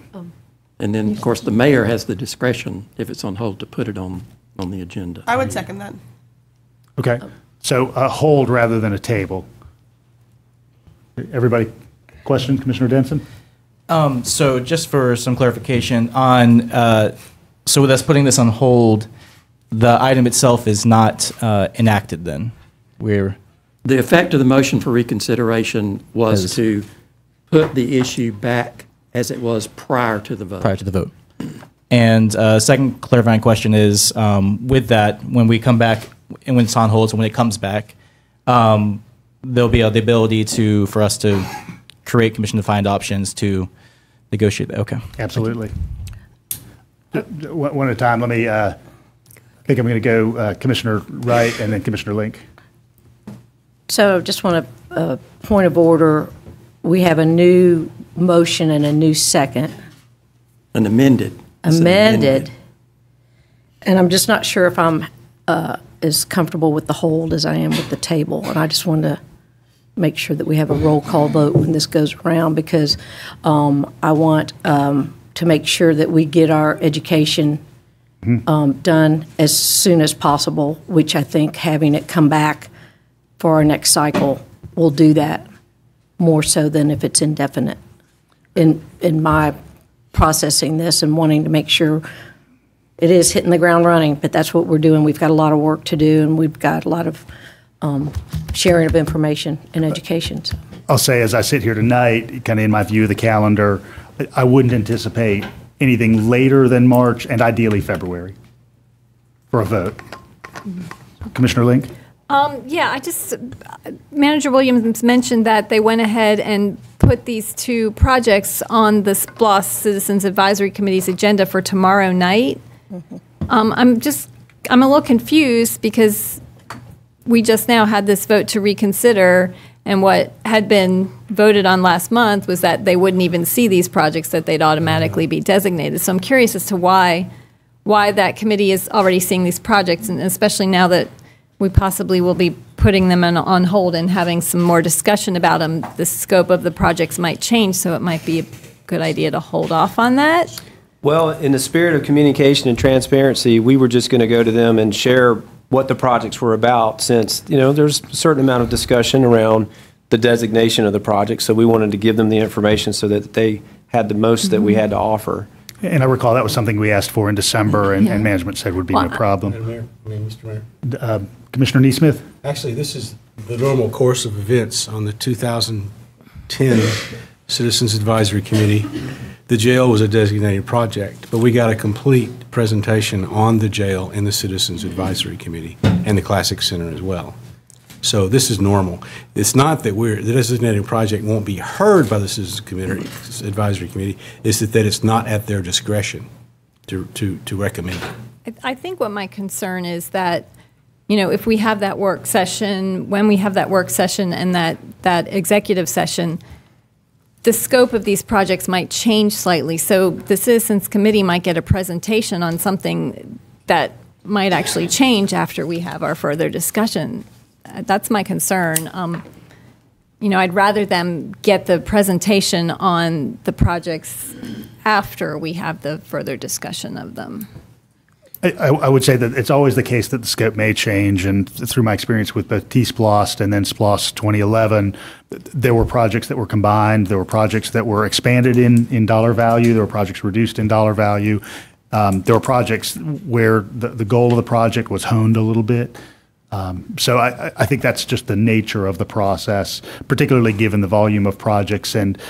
And then, of course, the mayor has the discretion, if it's on hold, to put it on the agenda. I would second that. Okay. So a hold rather than a table. Everybody, question, Commissioner Denson? So just for some clarification on, so with us putting this on hold, the item itself is not enacted then? The effect of the motion for reconsideration was to put the issue back as it was prior to the vote. Prior to the vote. And second clarifying question is, with that, when we come back, and when it's on hold, so when it comes back, there'll be the ability for us to create commission-defined options to negotiate that. Okay. Absolutely. One at a time. Let me, I think I'm going to go Commissioner Wright and then Commissioner Link. So just want a point of order. We have a new motion and a new second. An amended. Amended. And I'm just not sure if I'm as comfortable with the hold as I am with the table. And I just want to make sure that we have a roll call vote when this goes around, because I want to make sure that we get our education done as soon as possible, which I think having it come back for our next cycle will do that more so than if it's indefinite. In my processing this and wanting to make sure it is hitting the ground running, but that's what we're doing. We've got a lot of work to do, and we've got a lot of sharing of information and education. So. I'll say, as I sit here tonight, kind of in my view of the calendar, I wouldn't anticipate anything later than March and ideally February for a vote. Commissioner Link? Yeah, Manager Williams mentioned that they went ahead and put these two projects on the SPLOST Citizens Advisory Committee's agenda for tomorrow night. I'm a little confused because we just now had this vote to reconsider, and what had been voted on last month was that they wouldn't even see these projects, that they'd automatically be designated. So I'm curious as to why that committee is already seeing these projects, and especially now that we possibly will be putting them on hold and having some more discussion about them. The scope of the projects might change, so it might be a good idea to hold off on that. Well, in the spirit of communication and transparency, we were just going to go to them and share what the projects were about, since, there's a certain amount of discussion around the designation of the project, so we wanted to give them the information so that they had the most that we had to offer. And I recall that was something we asked for in December, and management said would be no problem. Mr. Mayor. Commissioner Neesmith? Actually, this is the normal course of events on the 2010 Citizens Advisory Committee. The jail was a designated project, but we got a complete presentation on the jail in the Citizens Advisory Committee and the Classic Center as well. So this is normal. It's not that the designated project won't be heard by the Citizens Advisory Committee, it's that it's not at their discretion to recommend it. I think what my concern is that, if we have that work session, when we have that work session and that executive session, the scope of these projects might change slightly. So the Citizens Committee might get a presentation on something that might actually change after we have our further discussion. That's my concern. I'd rather them get the presentation on the projects after we have the further discussion of them. I would say that it's always the case that the scope may change, and through my experience with both T-SPLOST and then SPLOST 2011, there were projects that were combined, there were projects that were expanded in dollar value, there were projects reduced in dollar value. There were projects where the goal of the project was honed a little bit. So I think that's just the nature of the process, particularly given the volume of projects. And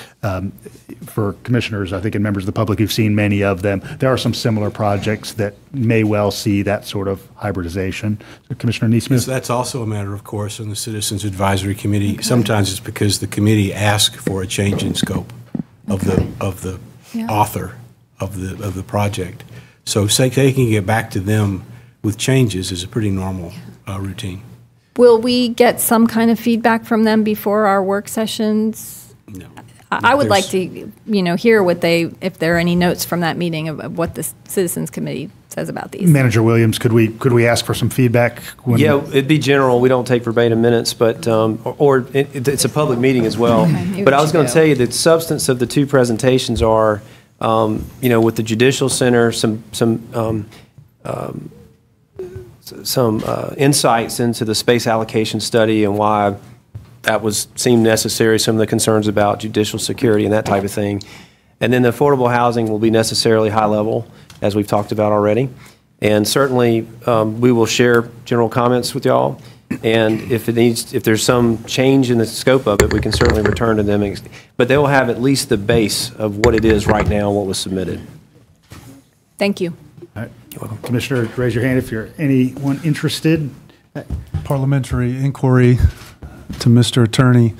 for commissioners, I think, and members of the public who've seen many of them, there are some similar projects that may well see that sort of hybridization. So, Commissioner Neesmith? That's also a matter, of course, in the Citizens Advisory Committee. Okay. Sometimes it's because the committee asks for a change in scope of the author of the project. So taking it back to them with changes is a pretty normal routine. Will we get some kind of feedback from them before our work sessions? No. I would like to, hear if there are any notes from that meeting of what the Citizens Committee says about these. Manager Williams, could we ask for some feedback? Yeah, it'd be general. We don't take verbatim minutes, but it's a public meeting as well. Okay, but I was going to tell you the substance of the two presentations are, with the Judicial Center, some insights into the space allocation study and why that seemed necessary, some of the concerns about judicial security and that type of thing. And then the affordable housing will be necessarily high level, as we've talked about already. And certainly we will share general comments with y'all. And if there's some change in the scope of it, we can certainly return to them. But they will have at least the base of what it is right now and what was submitted. Thank you. All right. You're welcome. Commissioner, raise your hand if you're anyone interested. Parliamentary inquiry to Mr. Attorney.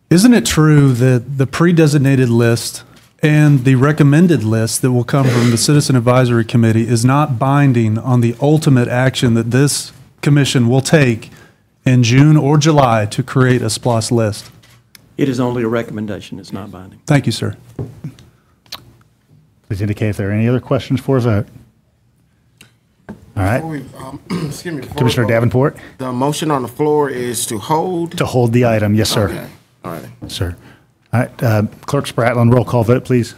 Isn't it true that the pre-designated list and the recommended list that will come from the Citizen Advisory Committee is not binding on the ultimate action that this commission will take in June or July to create a SPLOST list? It is only a recommendation. It's not binding. Thank you, sir. Please indicate if there are any other questions for a vote. All right. Commissioner Davenport? The motion on the floor is to hold? To hold the item, yes, sir. Okay. All right. Sir. All right. Clerk Spratlin, roll call vote, please.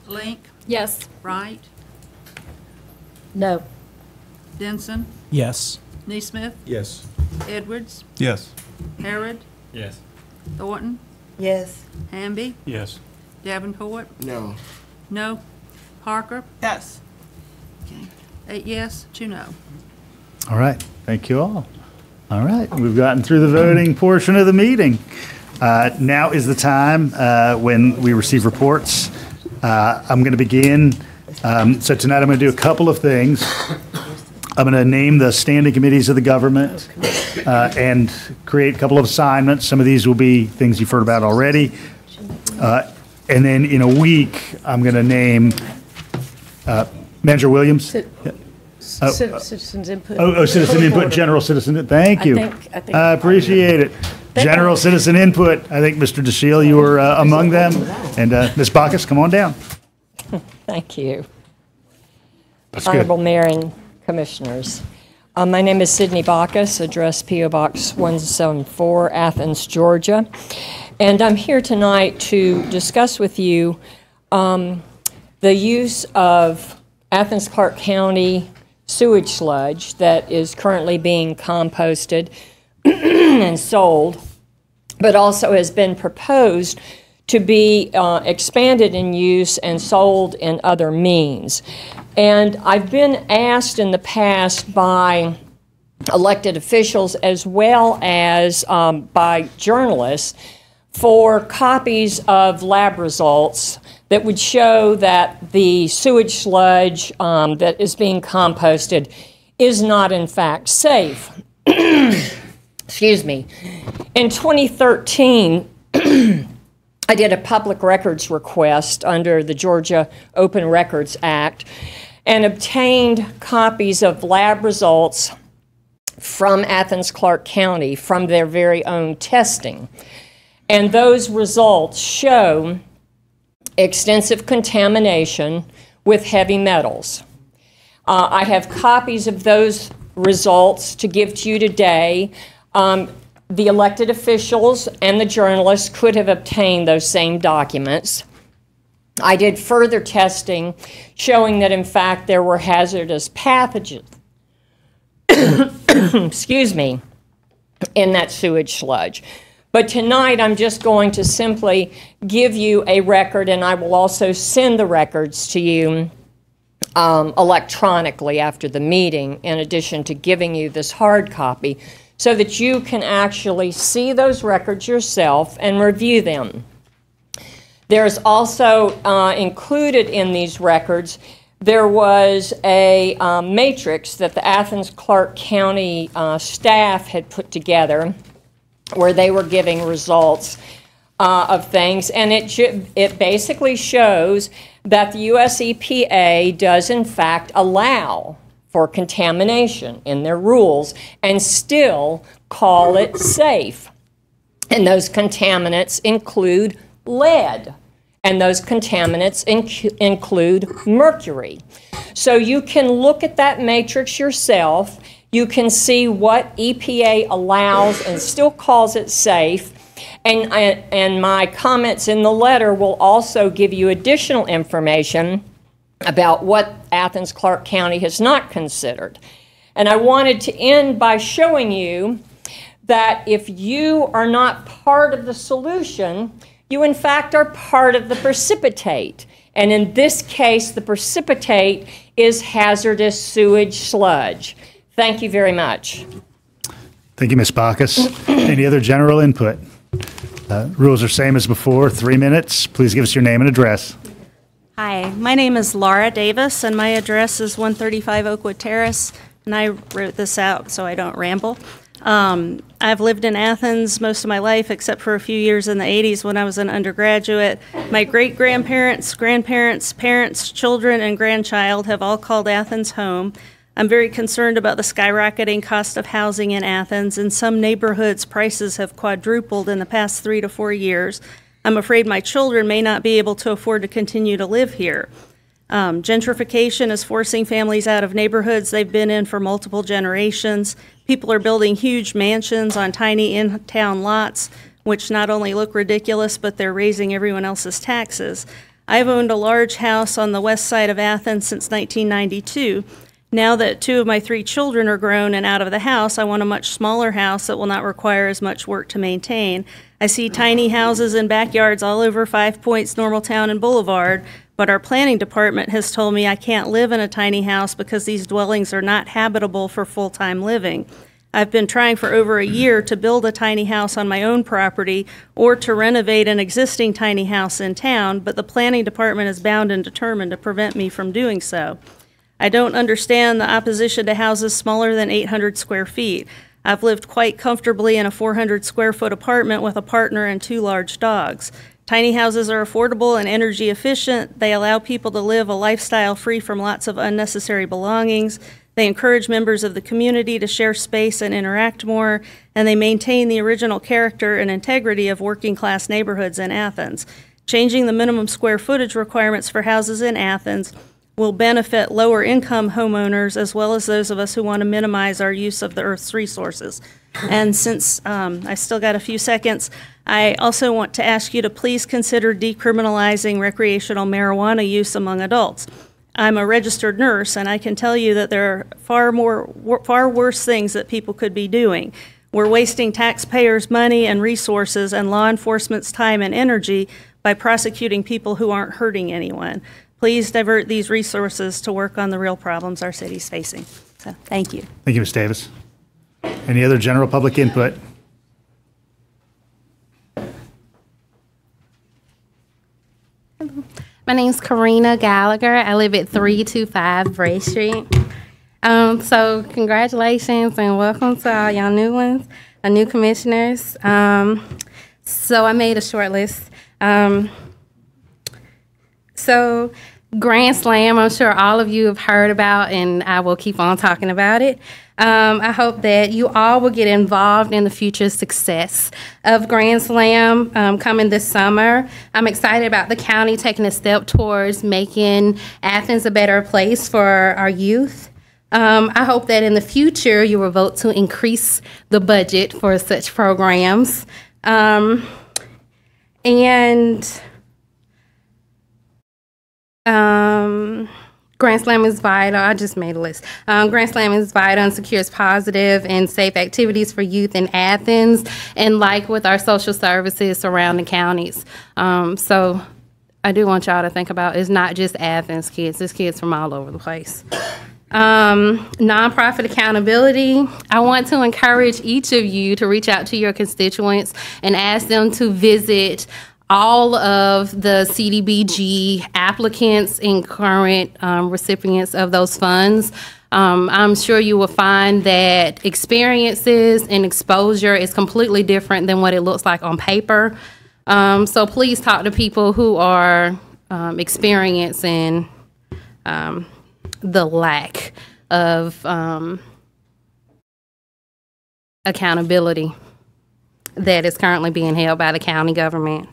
Link? Yes. Wright? No. Denson, Yes. Neesmith, Yes. Edwards, Yes. Harrod, Yes. Thornton, Yes. Hamby, Yes. Davenport, No. no. Parker, Yes. 8 yes, 2 no. All right, thank you all. All right, we've gotten through the voting portion of the meeting. Now is the time when we receive reports. I'm going to begin. So tonight I'm going to do a couple of things. I'm going to name the standing committees of the government and create a couple of assignments. Some of these will be things you've heard about already. And then in a week, I'm going to name Manager Williams. Citizens input. Citizen input, general citizen. Thank you. I appreciate it. General citizen input. I think Mr. DeShiel, you were among them. And Ms. Bacchus, come on down. Thank you. That's Honorable good. Mayor and Commissioners. My name is Sydney Bacchus, address P.O. Box 174, Athens, Georgia. And I'm here tonight to discuss with you the use of Athens-Clarke County sewage sludge that is currently being composted and sold, but also has been proposed to be expanded in use and sold in other means. And I've been asked in the past by elected officials as well as by journalists for copies of lab results that would show that the sewage sludge that is being composted is not in fact safe. Excuse me. In 2013, I did a public records request under the Georgia Open Records Act and obtained copies of lab results from Athens-Clarke County from their very own testing. And those results show extensive contamination with heavy metals. I have copies of those results to give to you today. The elected officials and the journalists could have obtained those same documents. I did further testing showing that in fact there were hazardous pathogens excuse me, in that sewage sludge. But tonight I'm just going to simply give you a record, and I will also send the records to you electronically after the meeting, in addition to giving you this hard copy, so that you can actually see those records yourself and review them. There's also included in these records, there was a matrix that the Athens-Clarke County staff had put together where they were giving results of things, and it basically shows that the US EPA does in fact allow for contamination in their rules and still call it safe. And those contaminants include lead, and those contaminants include mercury. So you can look at that matrix yourself. You can see what EPA allows and still calls it safe. And my comments in the letter will also give you additional information about what Athens-Clarke County has not considered. And I wanted to end by showing you that if you are not part of the solution, you in fact are part of the precipitate. And in this case, the precipitate is hazardous sewage sludge. Thank you very much. Thank you, Ms. Bacchus. Any other general input? Rules are same as before, 3 minutes. Please give us your name and address. Hi, my name is Laura Davis, and my address is 135 Oakwood Terrace, and I wrote this out so I don't ramble. I've lived in Athens most of my life, except for a few years in the 80s when I was an undergraduate. My great-grandparents, grandparents, parents, children, and grandchild have all called Athens home. I'm very concerned about the skyrocketing cost of housing in Athens. In some neighborhoods, prices have quadrupled in the past 3 to 4 years. I'm afraid my children may not be able to afford to continue to live here. Gentrification is forcing families out of neighborhoods they've been in for multiple generations. People are building huge mansions on tiny in-town lots, which not only look ridiculous, but they're raising everyone else's taxes. I've owned a large house on the west side of Athens since 1992. Now that 2 of my 3 children are grown and out of the house, I want a much smaller house that will not require as much work to maintain. I see tiny houses and backyards all over 5 Points, Normaltown, and Boulevard, but our planning department has told me I can't live in a tiny house because these dwellings are not habitable for full-time living. I've been trying for over a year to build a tiny house on my own property or to renovate an existing tiny house in town, but the planning department is bound and determined to prevent me from doing so. I don't understand the opposition to houses smaller than 800 square feet. I've lived quite comfortably in a 400 square foot apartment with a partner and 2 large dogs. Tiny houses are affordable and energy efficient. They allow people to live a lifestyle free from lots of unnecessary belongings. They encourage members of the community to share space and interact more, and they maintain the original character and integrity of working-class neighborhoods in Athens. Changing the minimum square footage requirements for houses in Athens will benefit lower-income homeowners as well as those of us who want to minimize our use of the Earth's resources. And since I still got a few seconds, I also want to ask you to please consider decriminalizing recreational marijuana use among adults. I'm a registered nurse, and I can tell you that there are far worse things that people could be doing. We're wasting taxpayers' money and resources and law enforcement's time and energy by prosecuting people who aren't hurting anyone. Please divert these resources to work on the real problems our city's facing. So, thank you. Thank you, Ms. Davis. Any other general public input? My name's Karina Gallagher. I live at 325 Bray Street. So congratulations and welcome to all y'all new ones, new commissioners. So I made a short list. So Grand Slam, I'm sure all of you have heard about, and I will keep on talking about it. I hope that you all will get involved in the future success of Grand Slam coming this summer. I'm excited about the county taking a step towards making Athens a better place for our youth. I hope that in the future you will vote to increase the budget for such programs. Grand Slam is vital. I just made a list. Grand Slam is vital and secures positive and safe activities for youth in Athens, and like with our social services surrounding counties. So I do want y'all to think about it's not just Athens kids, it's kids from all over the place. Nonprofit accountability. I want to encourage each of you to reach out to your constituents and ask them to visit all of the CDBG applicants and current recipients of those funds. I'm sure you will find that experiences and exposure is completely different than what it looks like on paper. So please talk to people who are experiencing the lack of accountability that is currently being held by the county government.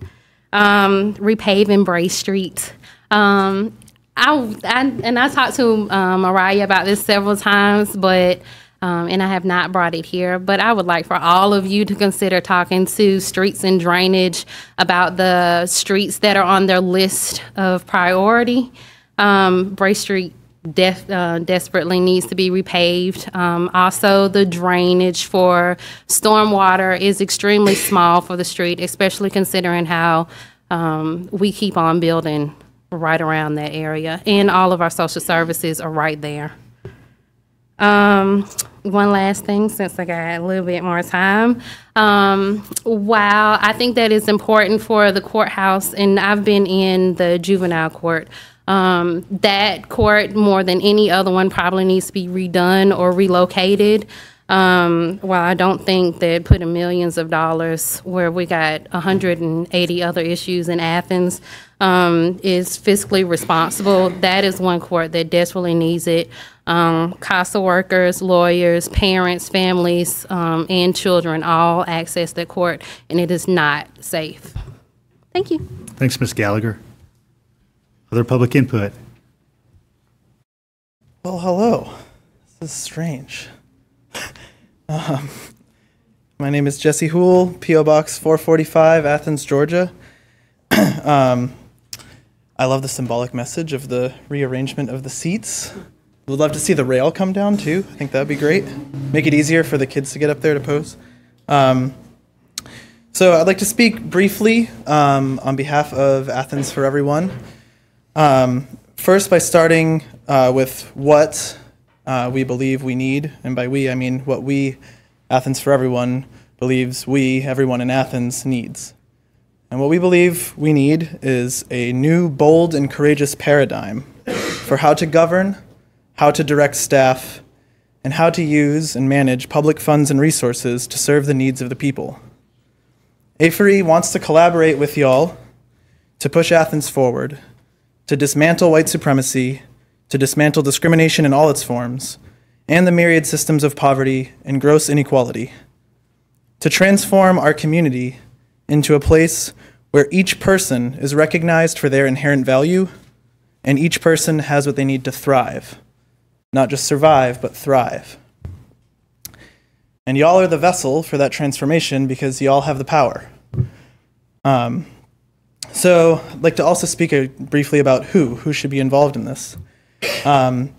Repaving Bray Street. I talked to Mariah about this several times, but and I have not brought it here, but I would like for all of you to consider talking to Streets and Drainage about the streets that are on their list of priority. Bray Street desperately needs to be repaved. Also, the drainage for stormwater is extremely small for the street, especially considering how we keep on building right around that area. And all of our social services are right there. One last thing, since I got a little bit more time. While I think that is important for the courthouse, and I've been in the juvenile court, that court, more than any other one, probably needs to be redone or relocated. While I don't think that putting millions of dollars where we got 180 other issues in Athens is fiscally responsible, that is one court that desperately needs it. CASA workers, lawyers, parents, families, and children all access that court, and it is not safe. Thank you. Thanks, Ms. Gallagher. Other public input? Well, hello. This is strange. My name is Jesse Houle, P.O. Box 445, Athens, Georgia. I love the symbolic message of the rearrangement of the seats. Would love to see the rail come down too. I think that would be great. Make it easier for the kids to get up there to pose. So I'd like to speak briefly on behalf of Athens for Everyone. First, by starting with what we believe we need, and by we I mean what we, Athens for Everyone, believes we, everyone in Athens, needs. And what we believe we need is a new, bold, and courageous paradigm for how to govern, how to direct staff, and how to use and manage public funds and resources to serve the needs of the people. A4E wants to collaborate with y'all to push Athens forward, to dismantle white supremacy, to dismantle discrimination in all its forms, and the myriad systems of poverty and gross inequality, to transform our community into a place where each person is recognized for their inherent value and each person has what they need to thrive. Not just survive, but thrive. And y'all are the vessel for that transformation because y'all have the power. So I'd like to also speak briefly about who should be involved in this. And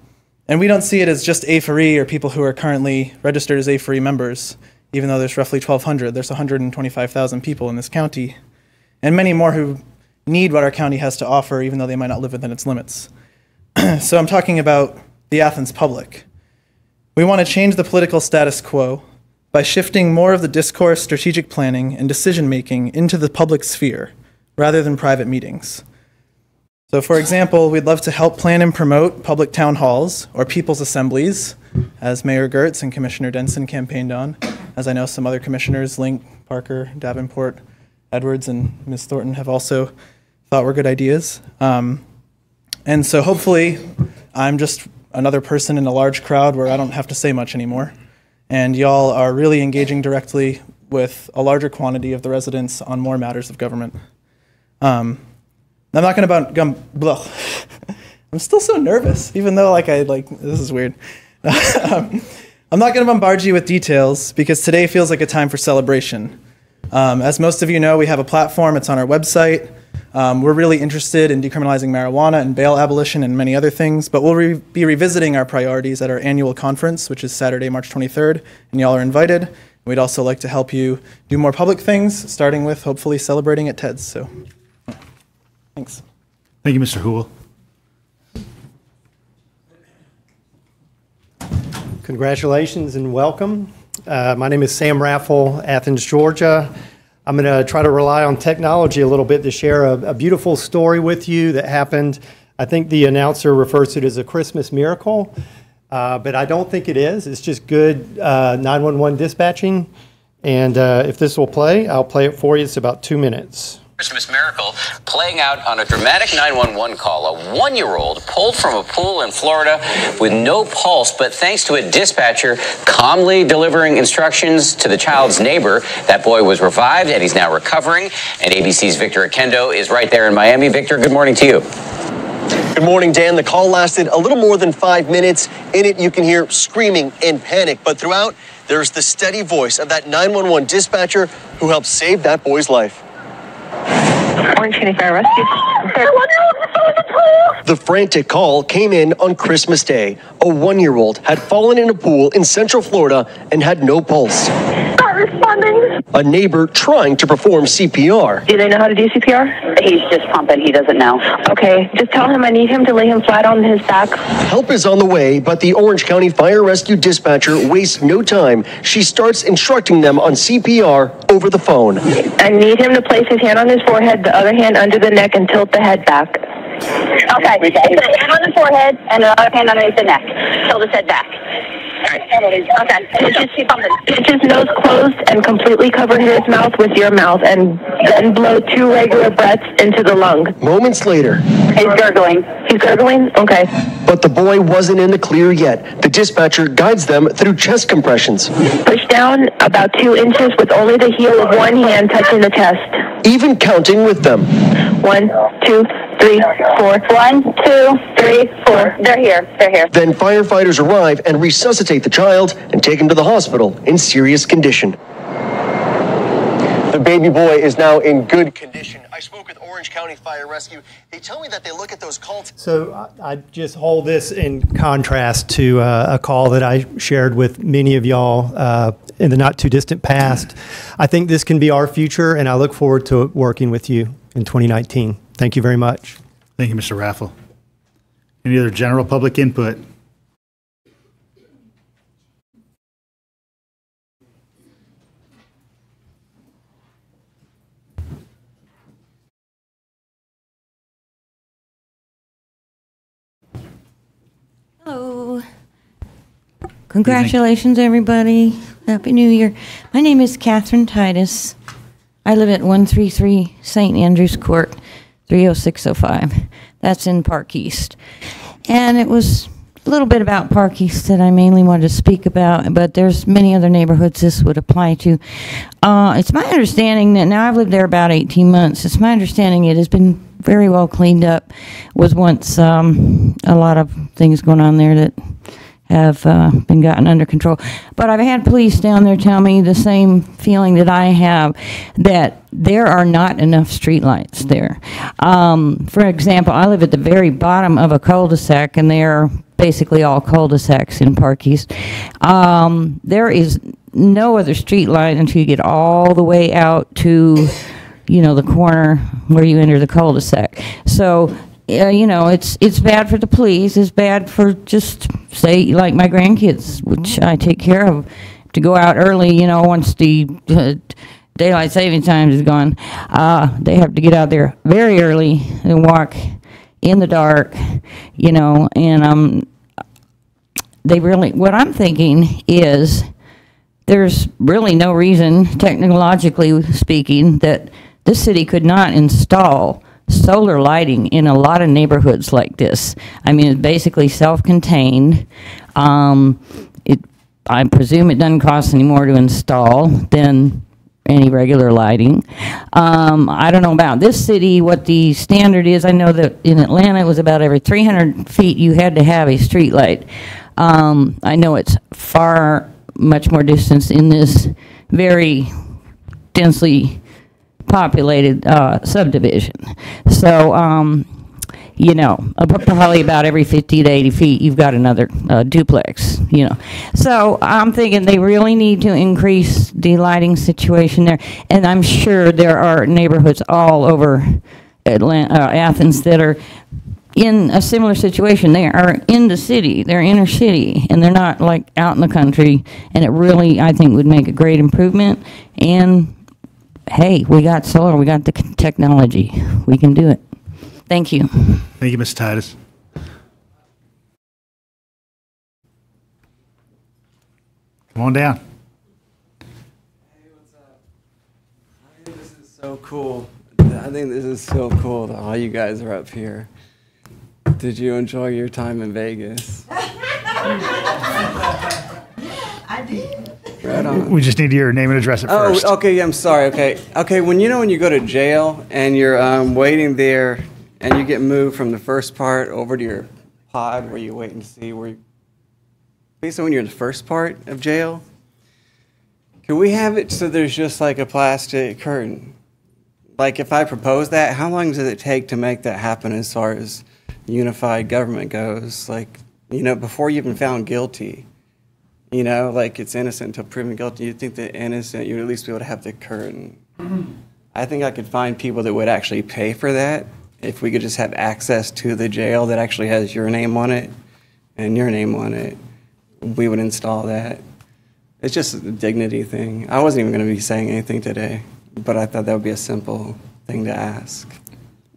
we don't see it as just A4E or people who are currently registered as A4E members, even though there's roughly 1,200. There's 125,000 people in this county, and many more who need what our county has to offer, even though they might not live within its limits. So I'm talking about the Athens public. We want to change the political status quo by shifting more of the discourse, strategic planning, and decision-making into the public sphere, rather than private meetings. So for example, we'd love to help plan and promote public town halls or people's assemblies, as Mayor Girtz and Commissioner Denson campaigned on, as I know some other commissioners, Link, Parker, Davenport, Edwards, and Ms. Thornton have also thought were good ideas. And so hopefully I'm just another person in a large crowd where I don't have to say much anymore. And y'all are really engaging directly with a larger quantity of the residents on more matters of government. I'm not going to I'm still so nervous, even though this is weird. I'm not going to bombard you with details because today feels like a time for celebration. As most of you know, we have a platform. It's on our website. We're really interested in decriminalizing marijuana and bail abolition and many other things, but we'll be revisiting our priorities at our annual conference, which is Saturday, March 23rd, and y'all are invited. We'd also like to help you do more public things, starting with hopefully celebrating at TEDS. So, thanks. Thank you, Mr. Houle. Congratulations and welcome. My name is Sam Raffle, Athens, Georgia. I'm going to try to rely on technology a little bit to share a beautiful story with you that happened. I think the announcer refers to it as a Christmas miracle, but I don't think it is. It's just good 911 dispatching. And if this will play, I'll play it for you. It's about 2 minutes. Christmas miracle playing out on a dramatic 911 call. A 1-year-old pulled from a pool in Florida with no pulse, but thanks to a dispatcher calmly delivering instructions to the child's neighbor, that boy was revived and he's now recovering. And ABC's Victor Akendo is right there in Miami. Victor, good morning to you. Good morning, Dan. The call lasted a little more than 5 minutes. In it, you can hear screaming and panic, but throughout, there's the steady voice of that 911 dispatcher who helped save that boy's life. Orange County Fire Rescue. The frantic call came in on Christmas Day. A 1-year-old had fallen in a pool in Central Florida and had no pulse. Not responding. A neighbor trying to perform CPR. Do they know how to do CPR? He's just pumping. He doesn't know. Okay, just tell him I need him to lay him flat on his back. Help is on the way, but the Orange County Fire Rescue dispatcher wastes no time. She starts instructing them on CPR over the phone. I need him to place his hand on his forehead, the other hand under the neck, and tilt the head back. Okay, it's a hand on the forehead and the other hand underneath the neck. Tilt his head back. Okay. Pitch his nose closed and completely cover his mouth with your mouth, and then blow 2 regular breaths into the lung. Moments later. He's gurgling. He's gurgling? Okay. But the boy wasn't in the clear yet. The dispatcher guides them through chest compressions. Push down about 2 inches with only the heel of one hand touching the chest. Even counting with them. 1, 2, 3, 4. 1, 2, 3, 4. They're here. They're here. Then firefighters arrive and resuscitate the child and take him to the hospital in serious condition. The baby boy is now in good condition. I spoke with Orange County Fire Rescue. They tell me that they look at those calls. So I just hold this in contrast to a call that I shared with many of y'all in the not too distant past. I think this can be our future, and I look forward to working with you in 2019. Thank you very much. Thank you, Mr. Raffle. Any other general public input? Hello. Congratulations, everybody. Happy New Year. My name is Catherine Titus. I live at 133 St. Andrews Court, 30605. That's in Park East. And it was a little bit about Park East that I mainly wanted to speak about, but there's many other neighborhoods this would apply to. It's my understanding that now I've lived there about 18 months. It's my understanding it has been very well cleaned up. Was once a lot of things going on there that have been gotten under control. But I've had police down there tell me the same feeling that I have, that there are not enough streetlights there. For example, I live at the very bottom of a cul-de-sac, and they are basically all cul-de-sacs in Park East. There is no other street light until you get all the way out to, you know, the corner where you enter the cul-de-sac. So it's bad for the police. It's bad for just, say, like my grandkids, which I take care of, to go out early, once the daylight saving time is gone. They have to get out there very early and walk in the dark, and what I'm thinking is there's really no reason, technologically speaking, that this city could not install solar lighting in a lot of neighborhoods like this. I mean, it's basically self-contained. I presume it doesn't cost any more to install than any regular lighting. I don't know about this city, what the standard is. I know that in Atlanta it was about every 300 feet you had to have a street light. I know it's much more distance in this very densely populated subdivision. So, probably about every 50 to 80 feet, you've got another duplex, So I'm thinking they really need to increase the lighting situation there. And I'm sure there are neighborhoods all over Athens that are in a similar situation. They are in the city, they're inner city, and they're not like out in the country. And it really, I think, would make a great improvement. And hey, we got solar, we got the technology, we can do it. Thank you. Thank you, Ms. Titus. Come on down. Hey, what's up? I think this is so cool. That all you guys are up here. Did you enjoy your time in Vegas? I did. Right on. We just need your name and address at first. Oh, okay, I'm sorry, okay. When you go to jail and you're waiting there and you get moved from the first part over to your pod where you're waiting to see basically when you're in the first part of jail, can we have it so there's just like a plastic curtain? Like if I propose that, how long does it take to make that happen as far as unified government goes? Like, before you've been found guilty, like it's innocent until proven guilty. You'd think that innocent, you'd at least be able to have the curtain. I think I could find people that would actually pay for that if we could just have access to the jail that actually has your name on it and your name on it. We would install that. It's just a dignity thing. I wasn't even going to be saying anything today, but I thought that would be a simple thing to ask.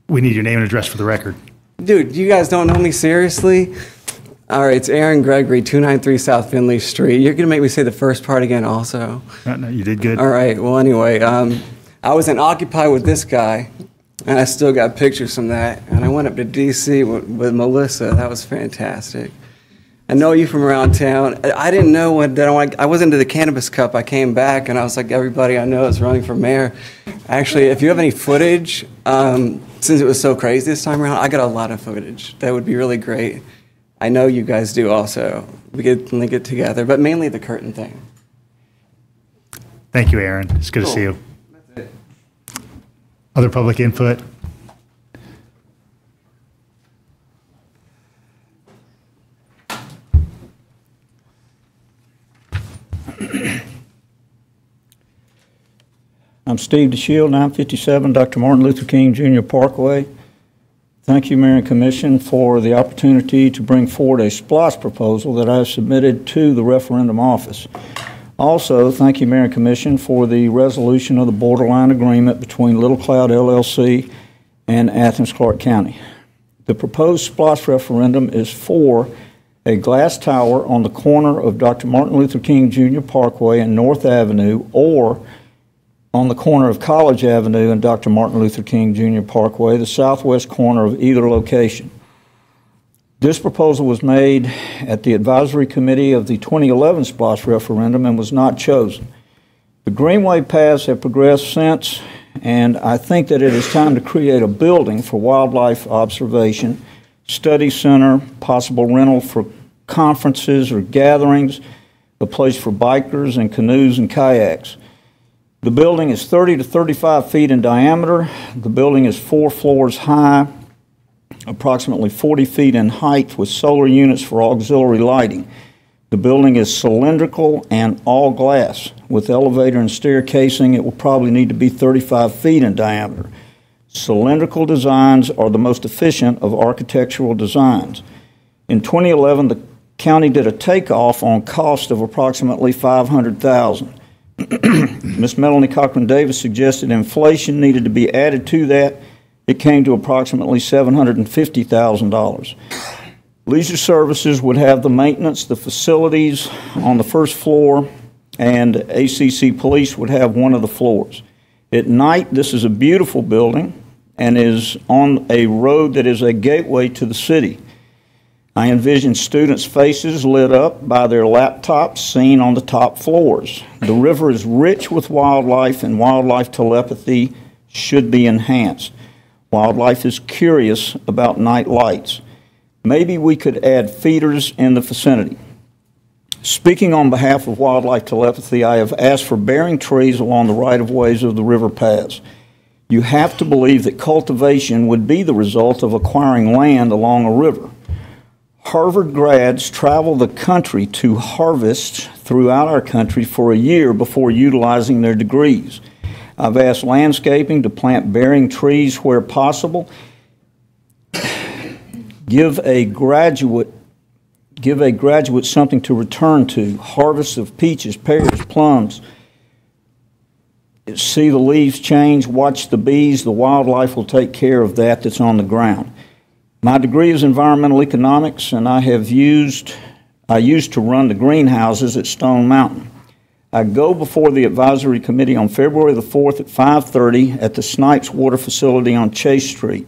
We need your name and address for the record. Dude, you guys don't know me seriously? All right, it's Aaron Gregory, 293 South Finley Street. You're going to make me say the first part again also. No, you did good. All right, well, anyway, I was in Occupy with this guy, and I still got pictures from that. And I went up to D.C. with Melissa. That was fantastic. I know you from around town. I didn't know I was into the Cannabis Cup. I came back, and I was like, everybody I know is running for mayor. Actually, if you have any footage, since it was so crazy this time around, I got a lot of footage. That would be really great. I know you guys do also. We could link it together, but mainly the curtain thing. Thank you, Aaron. It's good to see you. That's it. Other public input? I'm Steve DeShield, 957 Dr. Martin Luther King Jr. Parkway. Thank you, Mayor and Commission, for the opportunity to bring forward a SPLOST proposal that I have submitted to the referendum office. Also, thank you, Mayor and Commission, for the resolution of the borderline agreement between Little Cloud LLC and Athens-Clarke County. The proposed SPLOST referendum is for a glass tower on the corner of Dr. Martin Luther King Jr. Parkway and North Avenue, or on the corner of College Avenue and Dr. Martin Luther King Jr. Parkway, the southwest corner of either location. This proposal was made at the advisory committee of the 2011 SPLOST referendum and was not chosen. The greenway paths have progressed since, and I think that it is time to create a building for wildlife observation, study center, possible rental for conferences or gatherings, a place for bikers and canoes and kayaks. The building is 30 to 35 feet in diameter. The building is 4 floors high, approximately 40 feet in height, with solar units for auxiliary lighting. The building is cylindrical and all glass. With elevator and stair casing, it will probably need to be 35 feet in diameter. Cylindrical designs are the most efficient of architectural designs. In 2011, the county did a takeoff on cost of approximately $500,000. Ms. Melanie Cochran Davis suggested inflation needed to be added to that. It came to approximately $750,000. Leisure services would have the maintenance, the facilities on the first floor, and ACC Police would have one of the floors. At night, this is a beautiful building and is on a road that is a gateway to the city. I envision students' faces lit up by their laptops seen on the top floors. The river is rich with wildlife, and wildlife telepathy should be enhanced. Wildlife is curious about night lights. Maybe we could add feeders in the vicinity. Speaking on behalf of wildlife telepathy, I have asked for bearing trees along the right-of-ways of the river paths. You have to believe that cultivation would be the result of acquiring land along a river. Harvard grads travel the country to harvest throughout our country for a year before utilizing their degrees. I've asked landscaping to plant bearing trees where possible. Give a graduate something to return to. Harvest of peaches, pears, plums. See the leaves change, watch the bees. The wildlife will take care of that that's on the ground. My degree is environmental economics, and I used to run the greenhouses at Stone Mountain. I go before the advisory committee on February the 4th at 5:30 at the Snipes Water Facility on Chase Street.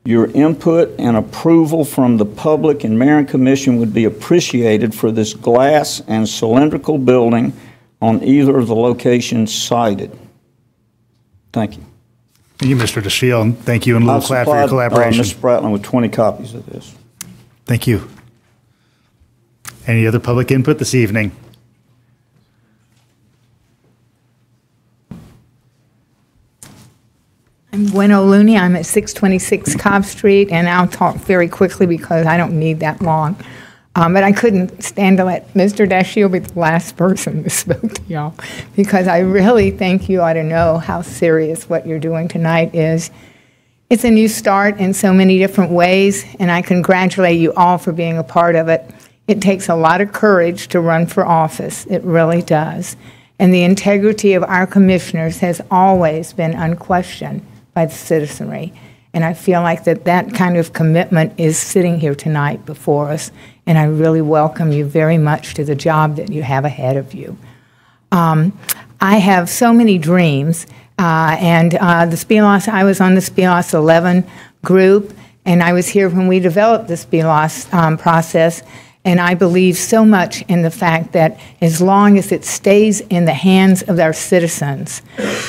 Your input and approval from the public and Mayor and Commission would be appreciated for this glass and cylindrical building on either of the locations cited. Thank you. Thank you, Mr. DeShield. Thank you, and Little Cloud, for your collaboration. Mr. Spratling with 20 copies of this. Thank you. Any other public input this evening? I'm Gwen O'Looney. I'm at 626 Cobb Street, and I'll talk very quickly because I don't need that long. But I couldn't stand to let Mr. DeShield be the last person who spoke to y'all, because I really think you ought to know how serious what you're doing tonight is. It's a new start in so many different ways, and I congratulate you all for being a part of it. It takes a lot of courage to run for office. It really does. And the integrity of our commissioners has always been unquestioned by the citizenry. And I feel like that kind of commitment is sitting here tonight before us, and I really welcome you very much to the job that you have ahead of you. I have so many dreams, and the SPLOST, I was on the SPLOST 11 group, and I was here when we developed the SPLOST process, and I believe so much in the fact that as long as it stays in the hands of our citizens,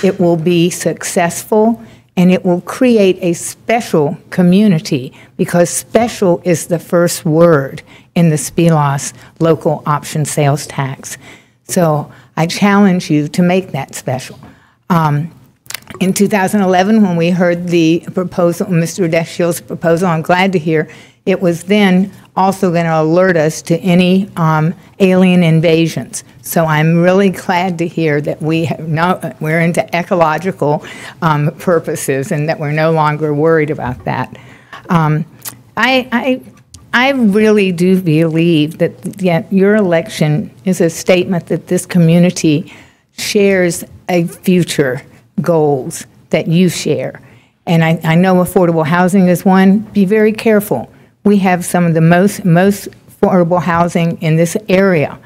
it will be successful, and it will create a special community, because special is the first word in the SPLOST local option sales tax. So I challenge you to make that special. In 2011, when we heard the proposal, Mr. Dashill's proposal, I'm glad to hear, it was then also going to alert us to any alien invasions. So I'm really glad to hear that we're into ecological purposes and that we're no longer worried about that. I really do believe that your election is a statement that this community shares a future goals that you share. And I know affordable housing is one. Be very careful. We have some of the most affordable housing in this area,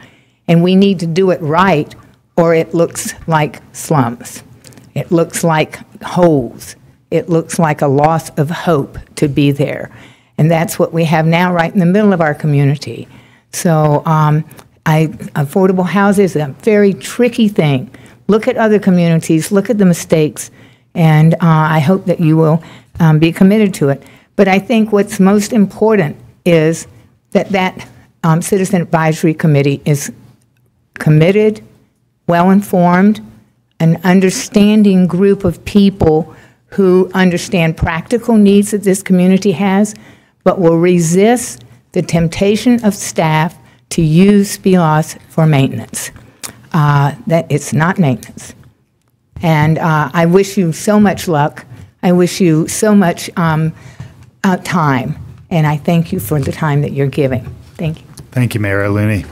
and we need to do it right, or it looks like slums. It looks like holes. It looks like a loss of hope to be there. And that's what we have now right in the middle of our community. So affordable housing is a very tricky thing. Look at other communities, look at the mistakes, and I hope that you will be committed to it. But I think what's most important is that Citizen Advisory Committee is committed, well-informed, an understanding group of people who understand practical needs that this community has, but will resist the temptation of staff to use SPLOST for maintenance. That it's not maintenance. And I wish you so much luck. I wish you so much time, and I thank you for the time that you're giving. Thank you. Thank you, Mayor Looney.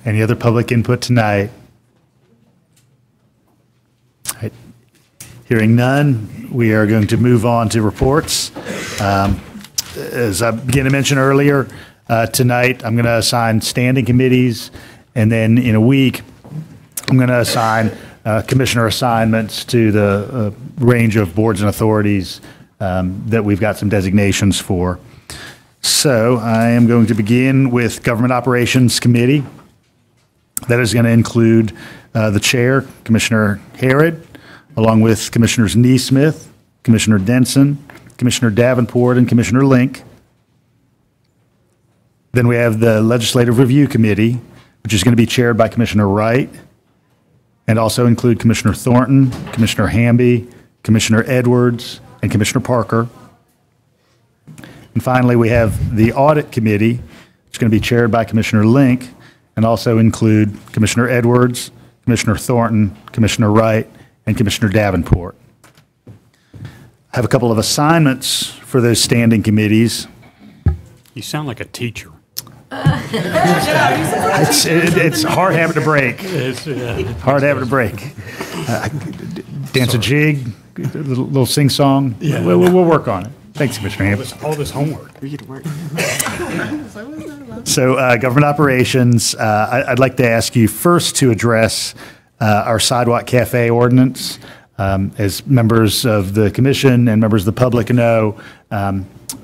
Any other public input tonight? All right. Hearing none, we are going to move on to reports. As I began to mention earlier, tonight I'm going to assign standing committees, and then in a week I'm going to assign commissioner assignments to the range of boards and authorities that we've got some designations for. So I am going to begin with Government Operations Committee. That is going to include the chair, Commissioner Harrod, along with Commissioners Neesmith, Commissioner Denson, Commissioner Davenport, and Commissioner Link. Then we have the Legislative Review Committee, which is going to be chaired by Commissioner Wright, and also include Commissioner Thornton, Commissioner Hamby, Commissioner Edwards, and Commissioner Parker. And finally, we have the Audit Committee, which is going to be chaired by Commissioner Link, and also include Commissioner Edwards, Commissioner Thornton, Commissioner Wright, and Commissioner Davenport. I have a couple of assignments for those standing committees. You sound like a teacher. It's a hard habit to break. Hard habit to break. Dance a jig, a little sing-song. Yeah. We'll work on it. Thanks, Commissioner Hamp. All this homework. We get to work. So, government operations, I'd like to ask you first to address our sidewalk cafe ordinance. As members of the commission and members of the public know,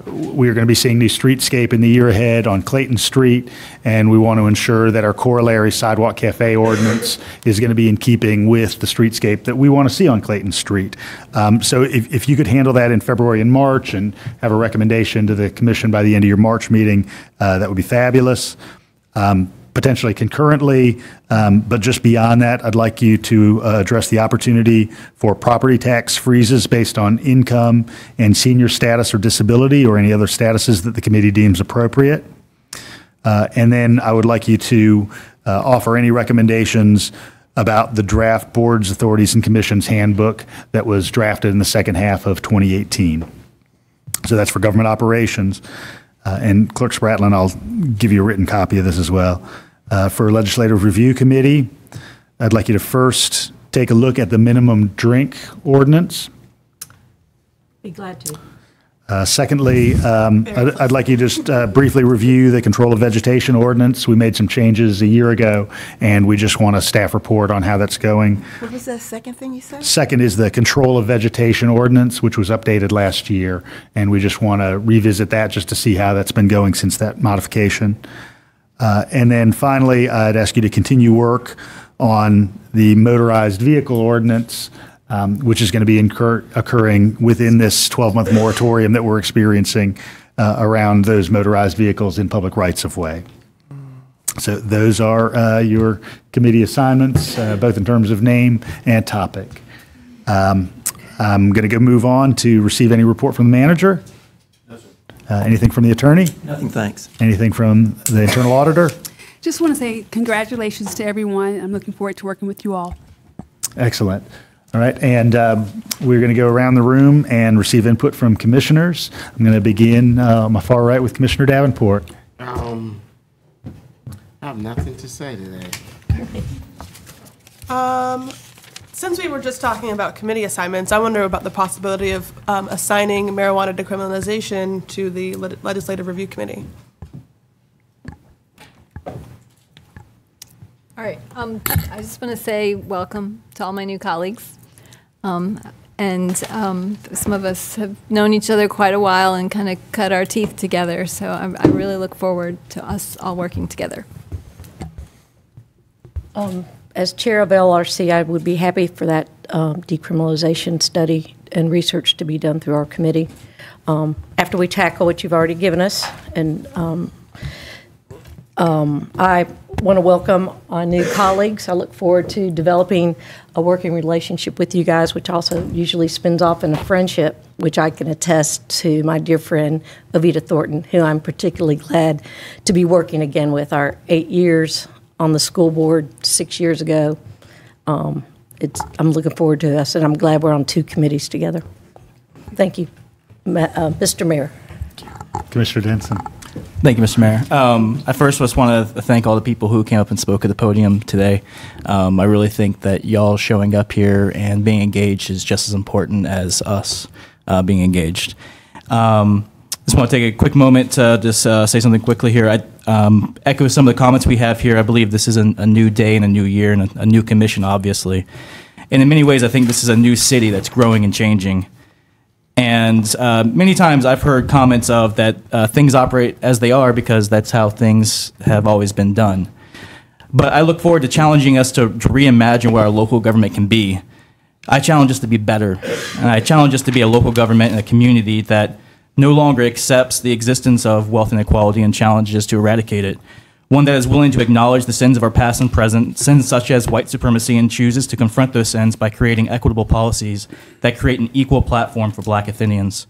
we are going to be seeing new streetscape in the year ahead on Clayton Street, and we want to ensure that our corollary sidewalk cafe ordinance is going to be in keeping with the streetscape that we want to see on Clayton Street. So if you could handle that in February and March and have a recommendation to the commission by the end of your March meeting, that would be fabulous. Potentially concurrently, but just beyond that, I'd like you to address the opportunity for property tax freezes based on income and senior status or disability or any other statuses that the committee deems appropriate. And then I would like you to offer any recommendations about the draft boards, authorities, and commissions handbook that was drafted in the second half of 2018. So that's for government operations. And Clerk Spratlin, I'll give you a written copy of this as well. For Legislative Review Committee, I'd like you to first take a look at the minimum drink ordinance. Be glad to. Secondly, I'd like you to just briefly review the control of vegetation ordinance. We made some changes a year ago, and we just want a staff report on how that's going. What was that second thing you said? Second is the control of vegetation ordinance, which was updated last year, and we just want to revisit that just to see how that's been going since that modification. And then finally, I'd ask you to continue work on the motorized vehicle ordinance, which is going to be occurring within this 12-month moratorium that we're experiencing around those motorized vehicles in public rights-of-way. So those are your committee assignments, both in terms of name and topic. I'm going to go move on to receive any report from the manager. Anything from the attorney? Nothing, thanks. Anything from the internal auditor? Just want to say congratulations to everyone. I'm looking forward to working with you all. Excellent. All right, and we're going to go around the room and receive input from commissioners. I'm going to begin on my far right with Commissioner Davenport. I have nothing to say today. Since we were just talking about committee assignments, I wonder about the possibility of assigning marijuana decriminalization to the Legislative Review Committee. All right. I just want to say welcome to all my new colleagues. Some of us have known each other quite a while and kind of cut our teeth together. So I really look forward to us all working together. As chair of LRC, I would be happy for that decriminalization study and research to be done through our committee after we tackle what you've already given us. And I want to welcome our new colleagues. I look forward to developing a working relationship with you guys, which also usually spins off in a friendship, which I can attest to my dear friend, Ovita Thornton, who I'm particularly glad to be working again with. Our 8 years on the school board 6 years ago. I'm looking forward to this, and I'm glad we're on 2 committees together. Thank you, Mr. Mayor. Commissioner Denson. Thank you, Mr. Mayor. I first just want to thank all the people who came up and spoke at the podium today. I really think that y'all showing up here and being engaged is just as important as us being engaged. Just want to take a quick moment to just say something quickly here. I echo some of the comments we have here. I believe this is a new day and a new year and a new commission, obviously. And in many ways, I think this is a new city that's growing and changing. And many times I've heard comments of that things operate as they are because that's how things have always been done. But I look forward to challenging us to reimagine where our local government can be. I challenge us to be better. And I challenge us to be a local government and a community that no longer accepts the existence of wealth inequality and challenges to eradicate it. One that is willing to acknowledge the sins of our past and present, sins such as white supremacy, and chooses to confront those sins by creating equitable policies that create an equal platform for Black Athenians.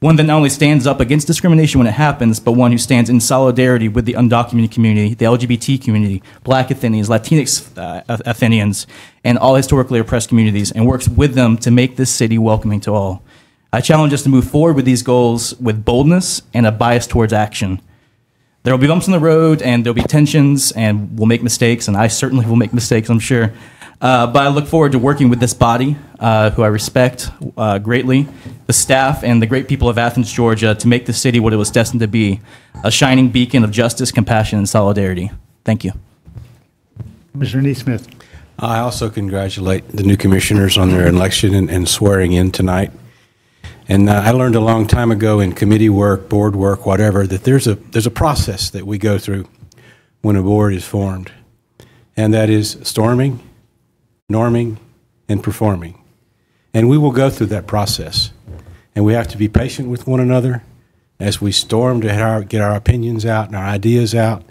One that not only stands up against discrimination when it happens, but one who stands in solidarity with the undocumented community, the LGBT community, Black Athenians, Latinx Athenians, and all historically oppressed communities, and works with them to make this city welcoming to all. I challenge us to move forward with these goals with boldness and a bias towards action. There will be bumps in the road, and there'll be tensions, and we'll make mistakes, and I certainly will make mistakes, I'm sure. But I look forward to working with this body, who I respect greatly, the staff, and the great people of Athens, Georgia, to make the city what it was destined to be, a shining beacon of justice, compassion, and solidarity. Thank you. Commissioner Neesmith. I also congratulate the new commissioners on their election and swearing in tonight. And I learned a long time ago in committee work, board work, whatever, that there's a process that we go through when a board is formed. And that is storming, norming, and performing. And we will go through that process. And we have to be patient with one another as we storm to get our opinions out and our ideas out.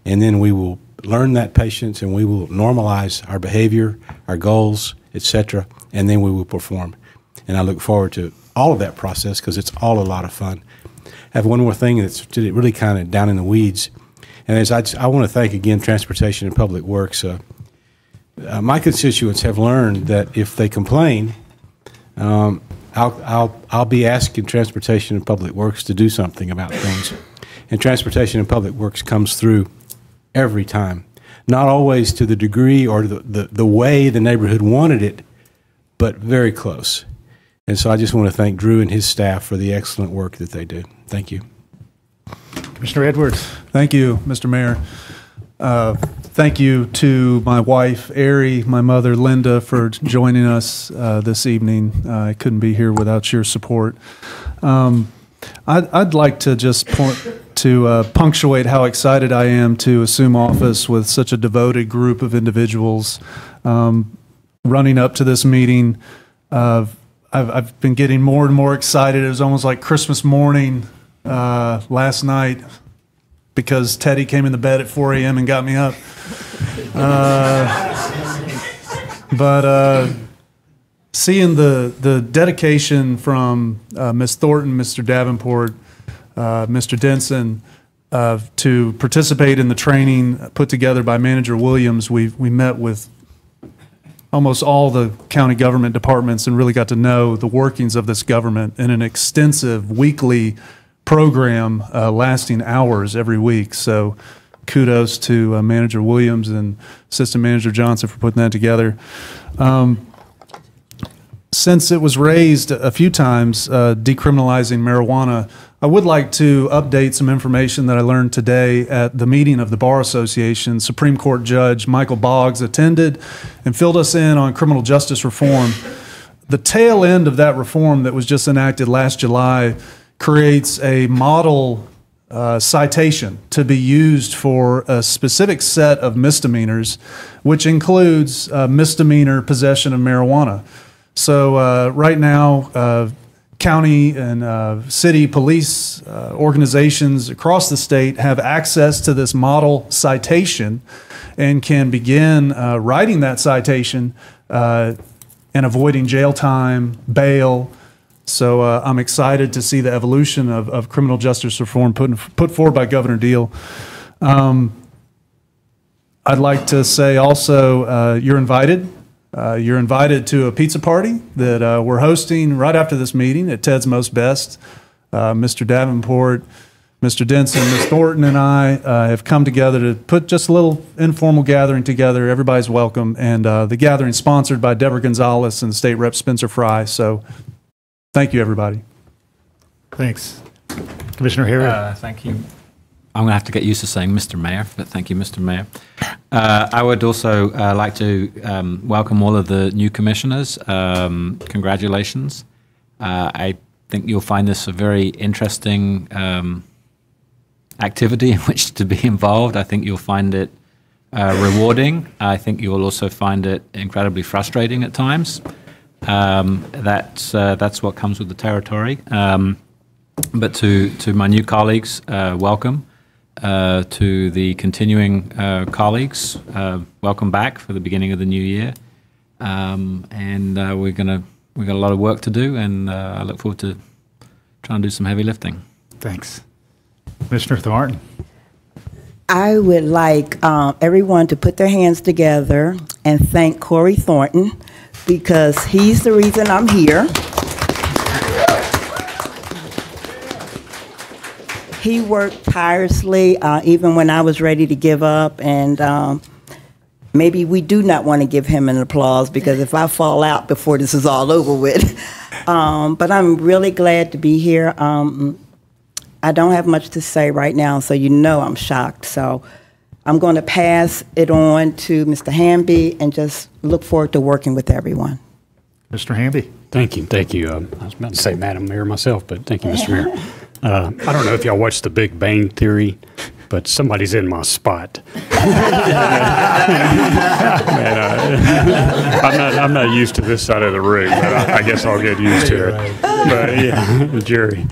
And then we will learn that patience, and we will normalize our behavior, our goals, etc. And then we will perform. And I look forward to all of that process because it's all a lot of fun. I have one more thing that's really kind of down in the weeds, and as I want to thank again Transportation and Public Works. My constituents have learned that if they complain, I'll be asking Transportation and Public Works to do something about things, and Transportation and Public Works comes through every time. Not always to the degree or the way the neighborhood wanted it, but very close. And so I just want to thank Drew and his staff for the excellent work that they do. Thank you. Commissioner Edwards. Thank you, Mr. Mayor. Thank you to my wife, Ari, my mother, Linda, for joining us this evening. I couldn't be here without your support. I'd like to just punctuate how excited I am to assume office with such a devoted group of individuals. Running up to this meeting, I've been getting more and more excited. It was almost like Christmas morning last night because Teddy came in the bed at 4 a.m. and got me up. seeing the dedication from Ms. Thornton, Mr. Davenport, Mr. Denson, to participate in the training put together by Manager Williams, we met with almost all the county government departments and really got to know the workings of this government in an extensive weekly program lasting hours every week. So kudos to Manager Williams and Assistant Manager Johnson for putting that together. Since it was raised a few times, decriminalizing marijuana, I would like to update some information that I learned today at the meeting of the Bar Association. Supreme Court Judge Michael Boggs attended and filled us in on criminal justice reform. The tail end of that reform that was just enacted last July creates a model citation to be used for a specific set of misdemeanors, which includes misdemeanor possession of marijuana. So right now, county and city police organizations across the state have access to this model citation and can begin writing that citation and avoiding jail time, bail. So I'm excited to see the evolution of criminal justice reform put forward by Governor Deal. I'd like to say also you're invited. You're invited to a pizza party that we're hosting right after this meeting at Ted's Most Best. Mr. Davenport, Mr. Denson, Ms. Thornton, and I have come together to put just a little informal gathering together. Everybody's welcome. And the gathering sponsored by Deborah Gonzalez and State Rep Spencer Fry. So thank you, everybody. Thanks. Commissioner Harris. Thank you. I'm going to have to get used to saying Mr. Mayor, but thank you, Mr. Mayor. I would also like to welcome all of the new commissioners. Congratulations. I think you'll find this a very interesting activity in which to be involved. I think you'll find it rewarding. I think you will also find it incredibly frustrating at times. That's what comes with the territory. But to my new colleagues, welcome. To the continuing colleagues, welcome back for the beginning of the new year. And we've got a lot of work to do, and I look forward to trying to do some heavy lifting. Thanks. Commissioner Thornton. I would like everyone to put their hands together and thank Corey Thornton, because he's the reason I'm here. He worked tirelessly even when I was ready to give up, and maybe we do not want to give him an applause, because if I fall out before this is all over with. But I'm really glad to be here. I don't have much to say right now, so you know I'm shocked. So I'm going to pass it on to Mr. Hamby and just look forward to working with everyone. Mr. Hamby. Thank you. Thank you. I was about to say Madam Mayor myself, but thank you, Mr. Mayor. I don't know if y'all watched The Big Bang Theory, but somebody's in my spot. I'm not used to this side of the room, but I guess I'll get used to it. But yeah, Jerry.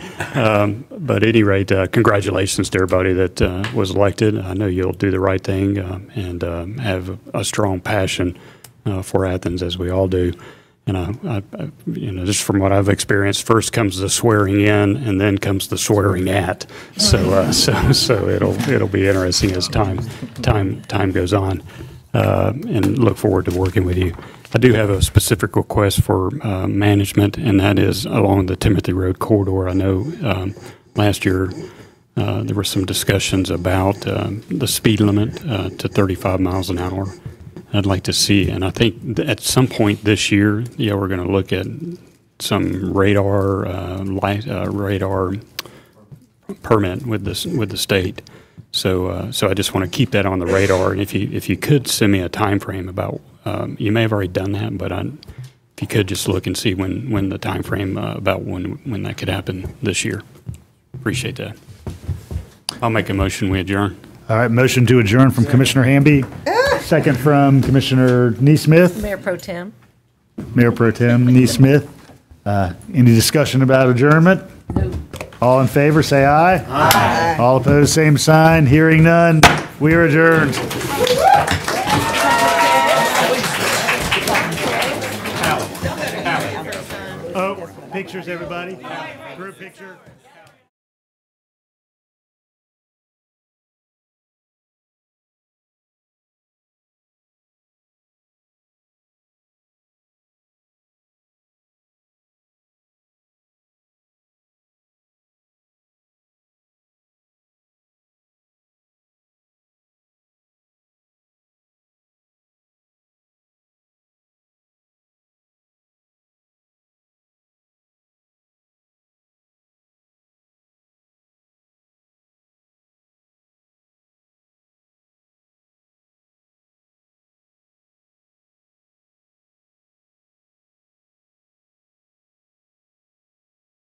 But at any rate, congratulations to everybody that was elected. I know you'll do the right thing and have a strong passion for Athens, as we all do. And I, just from what I've experienced, first comes the swearing in, and then comes the swearing at. So it'll be interesting as time goes on, and look forward to working with you. I do have a specific request for management, and that is along the Timothy Road corridor. I know last year there were some discussions about the speed limit to 35 miles an hour. I'd like to see, and I think at some point this year, we're going to look at some radar permit with the state. So I just want to keep that on the radar. And if you could send me a time frame about, you may have already done that, but if you could just look and see when the time frame about when that could happen this year. Appreciate that. I'll make a motion. We adjourn. All right, motion to adjourn from Commissioner Hamby. Second from Commissioner Neesmith. Mayor Pro Tem. Mayor Pro Tem Neesmith. Any discussion about adjournment? No. All in favor, say aye. Aye. All opposed, same sign. Hearing none, we are adjourned. pictures, everybody. Group picture.